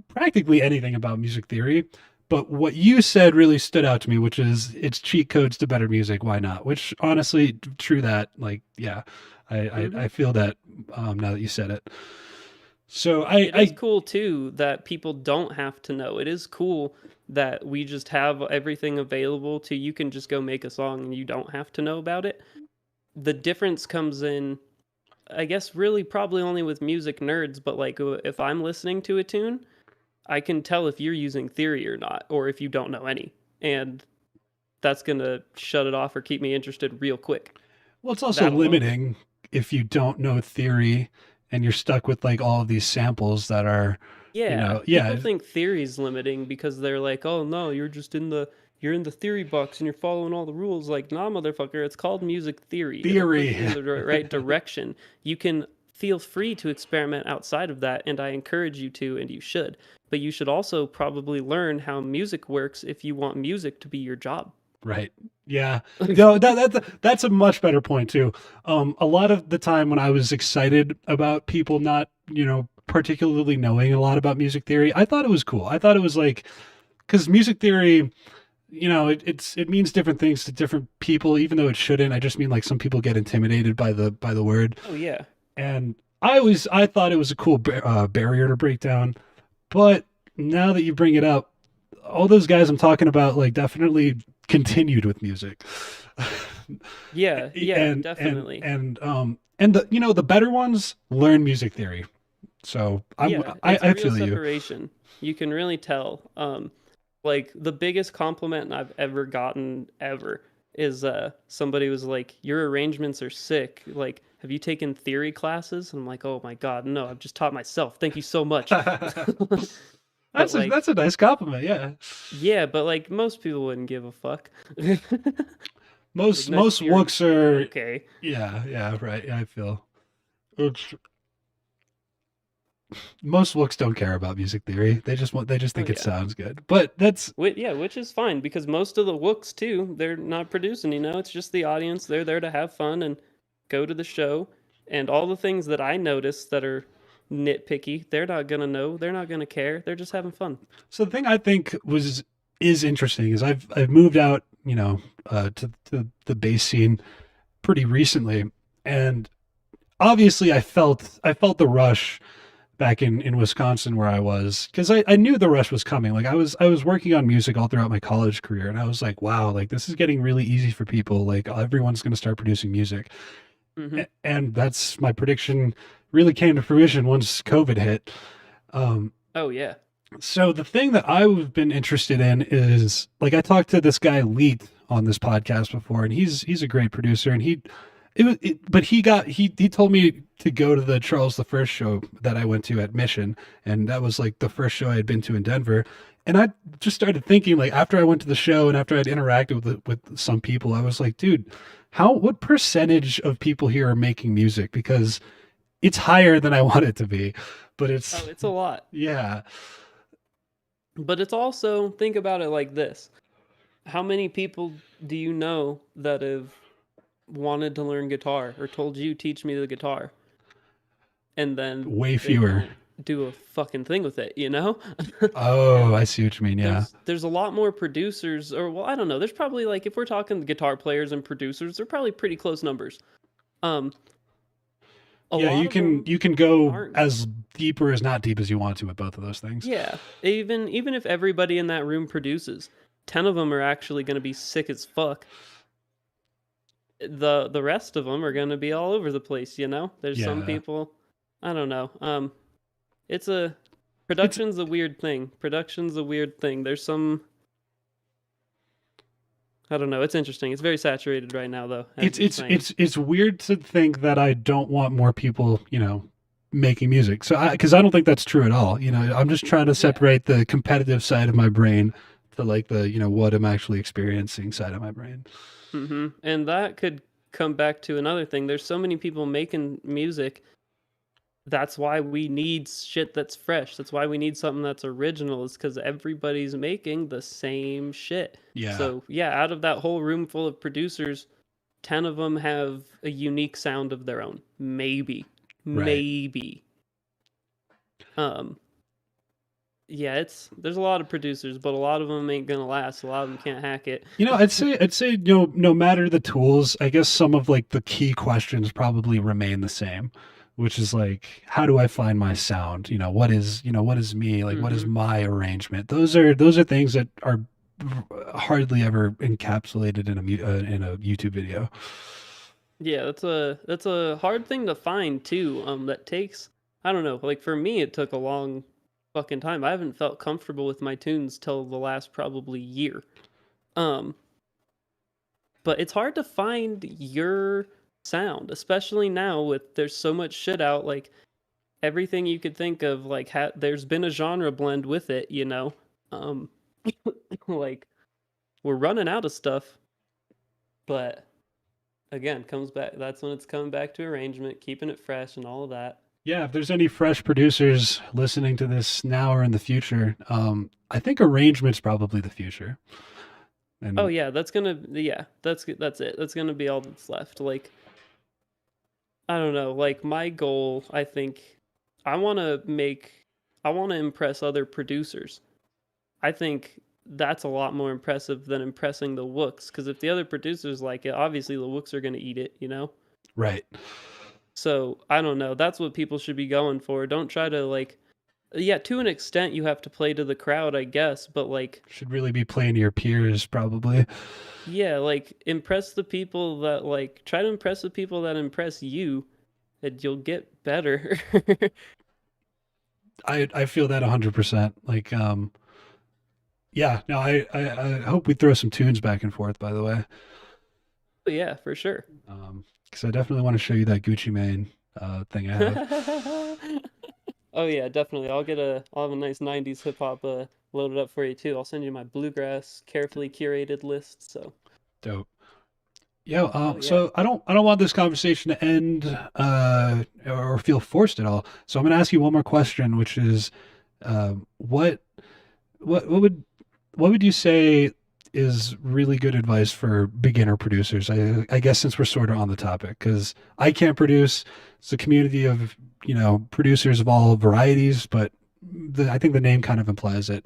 [SPEAKER 1] practically anything about music theory. But what you said really stood out to me, which is it's cheat codes to better music. Why not? Which honestly, true that. Like, yeah, I
[SPEAKER 2] Hmm.
[SPEAKER 1] feel that now that you said it. So
[SPEAKER 2] It is cool too that people don't have to know. It is cool that we just have everything available to you can just go make a song and you don't have to know about it. The difference comes in, I guess, really probably only with music nerds, but like if I'm listening to a tune, I can tell if you're using theory or not, or if you don't know any. And that's going to shut it off or keep me interested real quick.
[SPEAKER 1] well, it's also
[SPEAKER 2] That alone.
[SPEAKER 1] limiting if you don't know theory and you're stuck with like all of these samples that are,
[SPEAKER 2] Yeah, people
[SPEAKER 1] yeah,
[SPEAKER 2] think theory's limiting because they're like, "Oh no, you're in the theory box and you're following all the rules." Like, nah, motherfucker, it's called music theory. It'll push
[SPEAKER 1] theory.
[SPEAKER 2] you in the right direction. You can feel free to experiment outside of that, and I encourage you to, and you should. But you should also probably learn how music works if you want music to be your job.
[SPEAKER 1] Right. Yeah. No, that's a much better point too. A lot of the time when I was excited about people not, particularly knowing a lot about music theory, I thought it was cool. I thought it was like because music theory, it means different things to different people, even though it shouldn't. I just mean like some people get intimidated by the word,
[SPEAKER 2] Oh yeah.
[SPEAKER 1] and I thought it was a cool barrier to break down. But now that you bring it up, all those guys I'm talking about like definitely continued with music.
[SPEAKER 2] Yeah, yeah, definitely.
[SPEAKER 1] And the better ones learn music theory. So
[SPEAKER 2] Yeah, it's a
[SPEAKER 1] I
[SPEAKER 2] real
[SPEAKER 1] feel you.
[SPEAKER 2] separation. You can really tell. Like the biggest compliment I've ever gotten ever is somebody was like, "Your arrangements are sick. Like, have you taken theory classes?" And I'm like, "Oh my God, no, I've just taught myself. Thank you so much." But
[SPEAKER 1] That's
[SPEAKER 2] like,
[SPEAKER 1] a nice compliment, yeah.
[SPEAKER 2] yeah, but like most people wouldn't give a fuck. Like, nice
[SPEAKER 1] Most
[SPEAKER 2] theory.
[SPEAKER 1] wooks
[SPEAKER 2] Yeah,
[SPEAKER 1] are
[SPEAKER 2] okay.
[SPEAKER 1] yeah, yeah, right. Yeah, I feel it's most wooks don't care about music theory. They just
[SPEAKER 2] Oh
[SPEAKER 1] think it
[SPEAKER 2] yeah.
[SPEAKER 1] sounds good. But that's
[SPEAKER 2] Yeah, which is fine because most of the Wooks too, they're not producing, it's just the audience. They're there to have fun and go to the show. And all the things that I notice that are nitpicky, they're not gonna know. They're not gonna care. They're just having fun.
[SPEAKER 1] so the thing I think was is interesting is I've moved out, to the bass scene pretty recently, and obviously I felt the rush back in Wisconsin where I was because I knew the rush was coming. Like I was working on music all throughout my college career, and I was like, wow, like this is getting really easy for people. Like everyone's going to start producing music,
[SPEAKER 2] Hmm.
[SPEAKER 1] and that's my prediction. Really came to fruition once COVID hit. Um,
[SPEAKER 2] Oh yeah.
[SPEAKER 1] so the thing that I've been interested in is like I talked to this guy Leet on this podcast before, and he's a great producer, and but he told me to go to the Charles the First show that I went to at Mission, and that was like the first show I had been to in Denver. And I just started thinking like after I went to the show and after I'd interacted with some people, I was like, dude, what percentage of people here are making music? Because it's higher than I want it to be, but
[SPEAKER 2] Oh,
[SPEAKER 1] it's
[SPEAKER 2] it's a lot.
[SPEAKER 1] yeah,
[SPEAKER 2] But it's also think about it like this. How many people do you know that have wanted to learn guitar or told you teach me the guitar and then
[SPEAKER 1] way
[SPEAKER 2] they
[SPEAKER 1] fewer.
[SPEAKER 2] don't? do a fucking thing with it, you know?
[SPEAKER 1] Oh, I
[SPEAKER 2] And
[SPEAKER 1] see what you mean. Yeah.
[SPEAKER 2] there's a lot more producers, or well, I don't know. There's probably like if we're talking guitar players and producers, they're probably pretty close numbers. Um, a
[SPEAKER 1] Yeah,
[SPEAKER 2] lot of them
[SPEAKER 1] you can go
[SPEAKER 2] aren't.
[SPEAKER 1] as deep or as not deep as you want to with both of those things.
[SPEAKER 2] Yeah, even if everybody in that room produces, 10 of them are actually going to be sick as fuck. The rest of them are going to be all over the place, you know? There's some
[SPEAKER 1] Yeah.
[SPEAKER 2] people, I don't know. It's a
[SPEAKER 1] It's
[SPEAKER 2] production's a weird thing. Production's a weird thing. There's some, I don't know. It's interesting. It's very saturated right now though, as you're saying.
[SPEAKER 1] it's weird to think that I don't want more people, making music. So because I don't think that's true at all. I'm just trying to
[SPEAKER 2] Yeah.
[SPEAKER 1] separate the competitive side of my brain to like the, what I'm actually experiencing side of my brain.
[SPEAKER 2] And that could come back to another thing. There's so many people making music. That's why we need shit that's fresh. That's why we need something that's original, is because everybody's making the same shit.
[SPEAKER 1] Yeah.
[SPEAKER 2] So, yeah, out of that whole room full of producers, 10 of them have a unique sound of their own. Maybe.
[SPEAKER 1] Right.
[SPEAKER 2] Maybe. Um, yeah, there's a lot of producers, but a lot of them ain't gonna last. A lot of them can't hack it.
[SPEAKER 1] I'd say, no matter the tools, I guess some of like the key questions probably remain the same, which is like, how do I find my sound? What is me? Like, what is
[SPEAKER 2] hmm
[SPEAKER 1] my arrangement? Those are things that are hardly ever encapsulated in a YouTube video.
[SPEAKER 2] Yeah, that's a hard thing to find too. That takes, I don't know, like for me it took a long fucking time. I haven't felt comfortable with my tunes till the last probably year. Um, but it's hard to find your sound, especially now with there's so much shit out. Like everything you could think of, like there's been a genre blend with it. Um, like we're running out of stuff, but again, comes back. That's when it's coming back to arrangement, keeping it fresh, and all of that.
[SPEAKER 1] Yeah, if there's any fresh producers listening to this now or in the future, I think arrangement's probably the future.
[SPEAKER 2] Oh
[SPEAKER 1] And
[SPEAKER 2] yeah, that's it. That's gonna be all that's left. Like I don't know. Like my goal, I think, I want to make, I want to impress other producers. I think that's a lot more impressive than impressing the Wooks. Because if the other producers like it, obviously the Wooks are gonna eat it. You know.
[SPEAKER 1] right.
[SPEAKER 2] So I don't know. That's what people should be going for. Don't try to like, yeah, to an extent you have to play to the crowd, I guess. But like,
[SPEAKER 1] Should really be playing to your peers, probably.
[SPEAKER 2] yeah, like impress the people that like try to impress the people that impress you, and you'll get better.
[SPEAKER 1] I feel that 100%. Like, yeah, no, I hope we throw some tunes back and forth, by the way.
[SPEAKER 2] Yeah, for sure.
[SPEAKER 1] Because I definitely want to show you that Gucci Mane thing I have.
[SPEAKER 2] Oh yeah, definitely. I'll have a nice 90s hip hop loaded up for you too. I'll send you my bluegrass carefully curated list. So,
[SPEAKER 1] Dope. Yeah,
[SPEAKER 2] oh yeah.
[SPEAKER 1] so I don't want this conversation to end or feel forced at all. So I'm going to ask you one more question, which is, what what would you say is really good advice for beginner producers? I guess since we're sort of on the topic, because I can't produce. It's a community of producers of all varieties, but I think the name kind of implies it.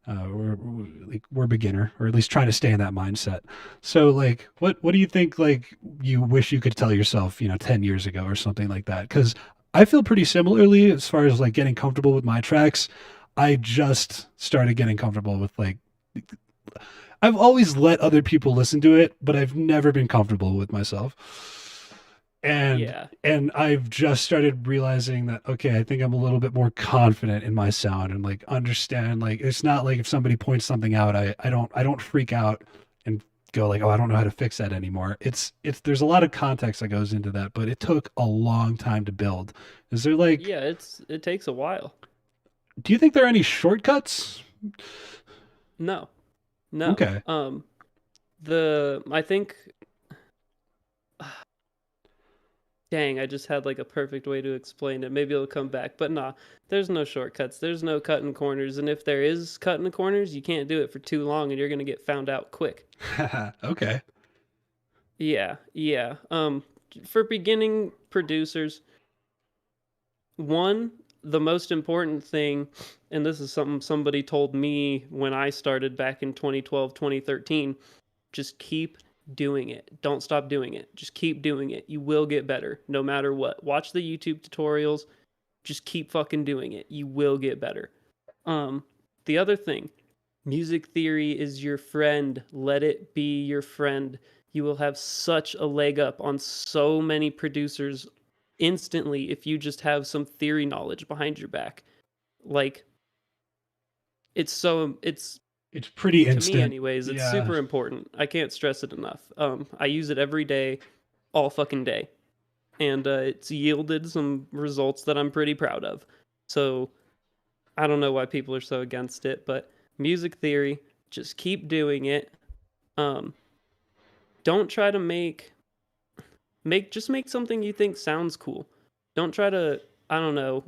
[SPEAKER 1] We're beginner, or at least trying to stay in that mindset. So like, what do you think like you wish you could tell yourself 10 years ago or something like that? Because I feel pretty similarly as far as like getting comfortable with my tracks. I just started getting comfortable with like, I've always let other people listen to it, but I've never been comfortable with myself. And
[SPEAKER 2] Yeah.
[SPEAKER 1] I've just started realizing that okay, I think I'm a little bit more confident in my sound and like understand like it's not like if somebody points something out, I don't freak out and go like, oh, I don't know how to fix that anymore. It's there's a lot of context that goes into that, but it took a long time to build. Is there like
[SPEAKER 2] Yeah, it takes a while.
[SPEAKER 1] do you think there are any shortcuts?
[SPEAKER 2] No. No.
[SPEAKER 1] Okay.
[SPEAKER 2] The I think dang, I just had like a perfect way to explain it. Maybe it'll come back. But nah, there's no shortcuts. There's no cutting corners. And if there is cutting the corners, you can't do it for too long and you're gonna get found out quick.
[SPEAKER 1] Okay.
[SPEAKER 2] Yeah, yeah. For beginning producers, one, the most important thing, and this is something somebody told me when I started back in 2012, 2013, just keep doing it. Don't stop doing it. Just keep doing it. You will get better no matter what. Watch the YouTube tutorials. Just keep fucking doing it. You will get better. Um, the other thing, music theory is your friend. Let it be your friend. You will have such a leg up on so many producers instantly if you just have some theory knowledge behind your back. Like, it's
[SPEAKER 1] It's pretty
[SPEAKER 2] to me
[SPEAKER 1] instant.
[SPEAKER 2] anyways, it's
[SPEAKER 1] Yeah.
[SPEAKER 2] super important. I can't stress it enough. I use it every day, all fucking day, and it's yielded some results that I'm pretty proud of. So I don't know why people are so against it, but music theory, just keep doing it. um don't try to make something you think sounds cool. Don't try to, I don't know,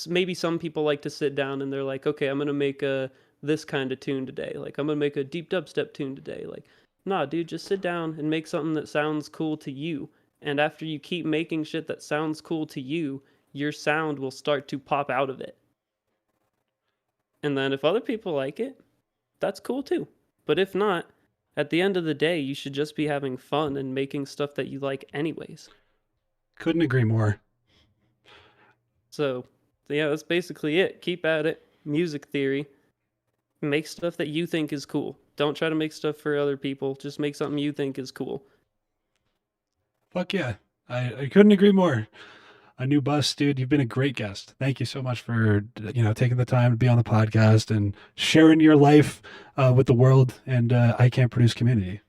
[SPEAKER 2] maybe some people like to sit down and they're like, okay, I'm gonna make a this kind of tune today. Like, I'm gonna make a deep dubstep tune today. Like, nah, dude, just sit down and make something that sounds cool to you. And after you keep making shit that sounds cool to you, your sound will start to pop out of it. And then if other people like it, that's cool too. But if not, at the end of the day, you should just be having fun and making stuff that you like anyways.
[SPEAKER 1] Couldn't agree more.
[SPEAKER 2] So, yeah, that's basically it. Keep at it. Music theory. Make stuff that you think is cool. Don't try to make stuff for other people. Just make something you think is cool.
[SPEAKER 1] Fuck yeah. I couldn't agree more. A new bus, dude. You've been a great guest. Thank you so much for taking the time to be on the podcast and sharing your life with the world and I Can't Produce community.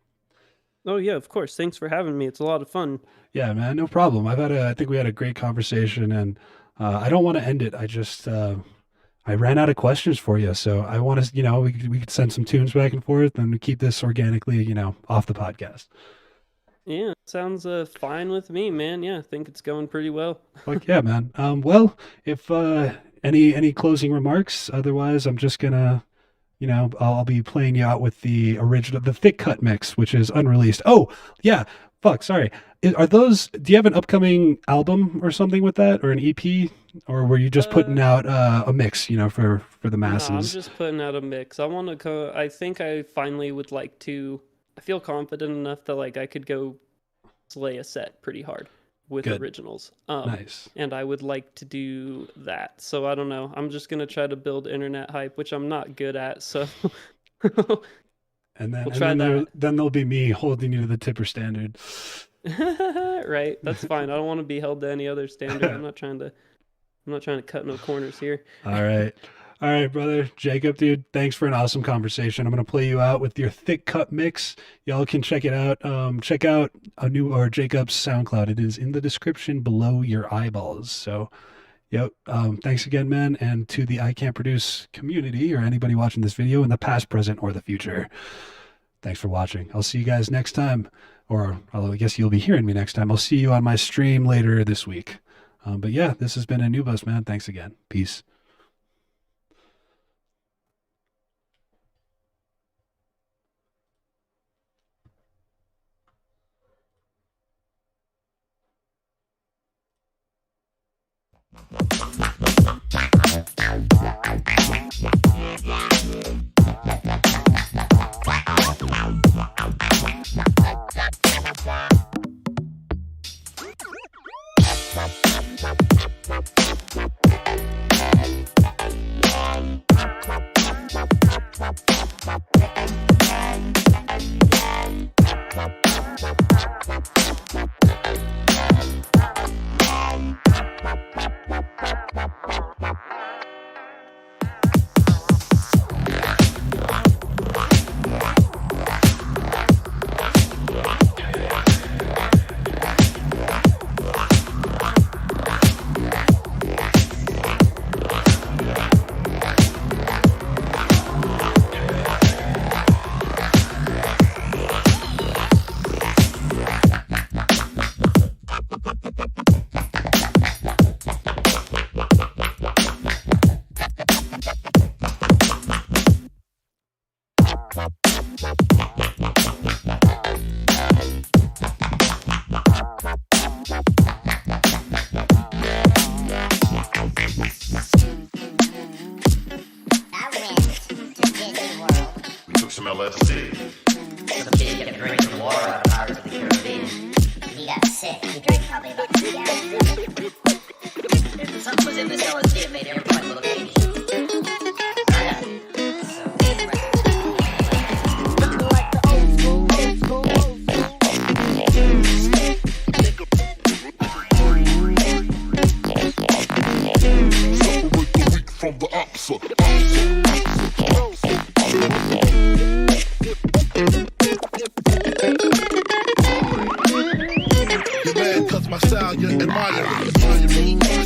[SPEAKER 2] Oh yeah, of course. Thanks for having me. It's a lot of fun.
[SPEAKER 1] Yeah, man, no problem. I think we had a great conversation, and I don't want to end it. I ran out of questions for you, so I want to, we could send some tunes back and forth and keep this organically, off the podcast.
[SPEAKER 2] Yeah, sounds fine with me, man. Yeah, I think it's going pretty well.
[SPEAKER 1] Like, yeah, man. Well, if any closing remarks, otherwise, I'm just gonna, I'll be playing you out with the original, the thick cut mix, which is unreleased. Oh, yeah. Fuck, sorry. Are those? Do you have an upcoming album or something with that, or an EP, or were you just putting out a mix, for the
[SPEAKER 2] No, I'm
[SPEAKER 1] masses?
[SPEAKER 2] just putting out a mix. I want to go. I think I finally would like to. I feel confident enough that like I could go slay a set pretty hard with
[SPEAKER 1] Good.
[SPEAKER 2] originals.
[SPEAKER 1] Nice.
[SPEAKER 2] And I would like to do that. So I don't know. I'm just gonna try to build internet hype, which I'm not good at. So
[SPEAKER 1] And then
[SPEAKER 2] we'll try that.
[SPEAKER 1] then there'll be me holding you to the tipper standard.
[SPEAKER 2] Right. That's fine. I don't want to be held to any other standard. I'm not trying to cut no corners here.
[SPEAKER 1] All right. All right, brother. Jacob, dude, thanks for an awesome conversation. I'm going to play you out with your thick cut mix. Y'all can check it out. Check out Jacob's SoundCloud. It is in the description below your eyeballs. So, yep. Thanks again, man. And to the I Can't Produce community or anybody watching this video in the past, present, or the future. Thanks for watching. I'll see you guys next time. Or although I guess you'll be hearing me next time. I'll see you on my stream later this week. But yeah, this has been a new bus, man. Thanks again. Peace.
[SPEAKER 3] sick. He drank probably about 2 gallons. Something was in this LSD that made everyone a little cagey.
[SPEAKER 4] From the opposite. You're mad cause my style you admire me.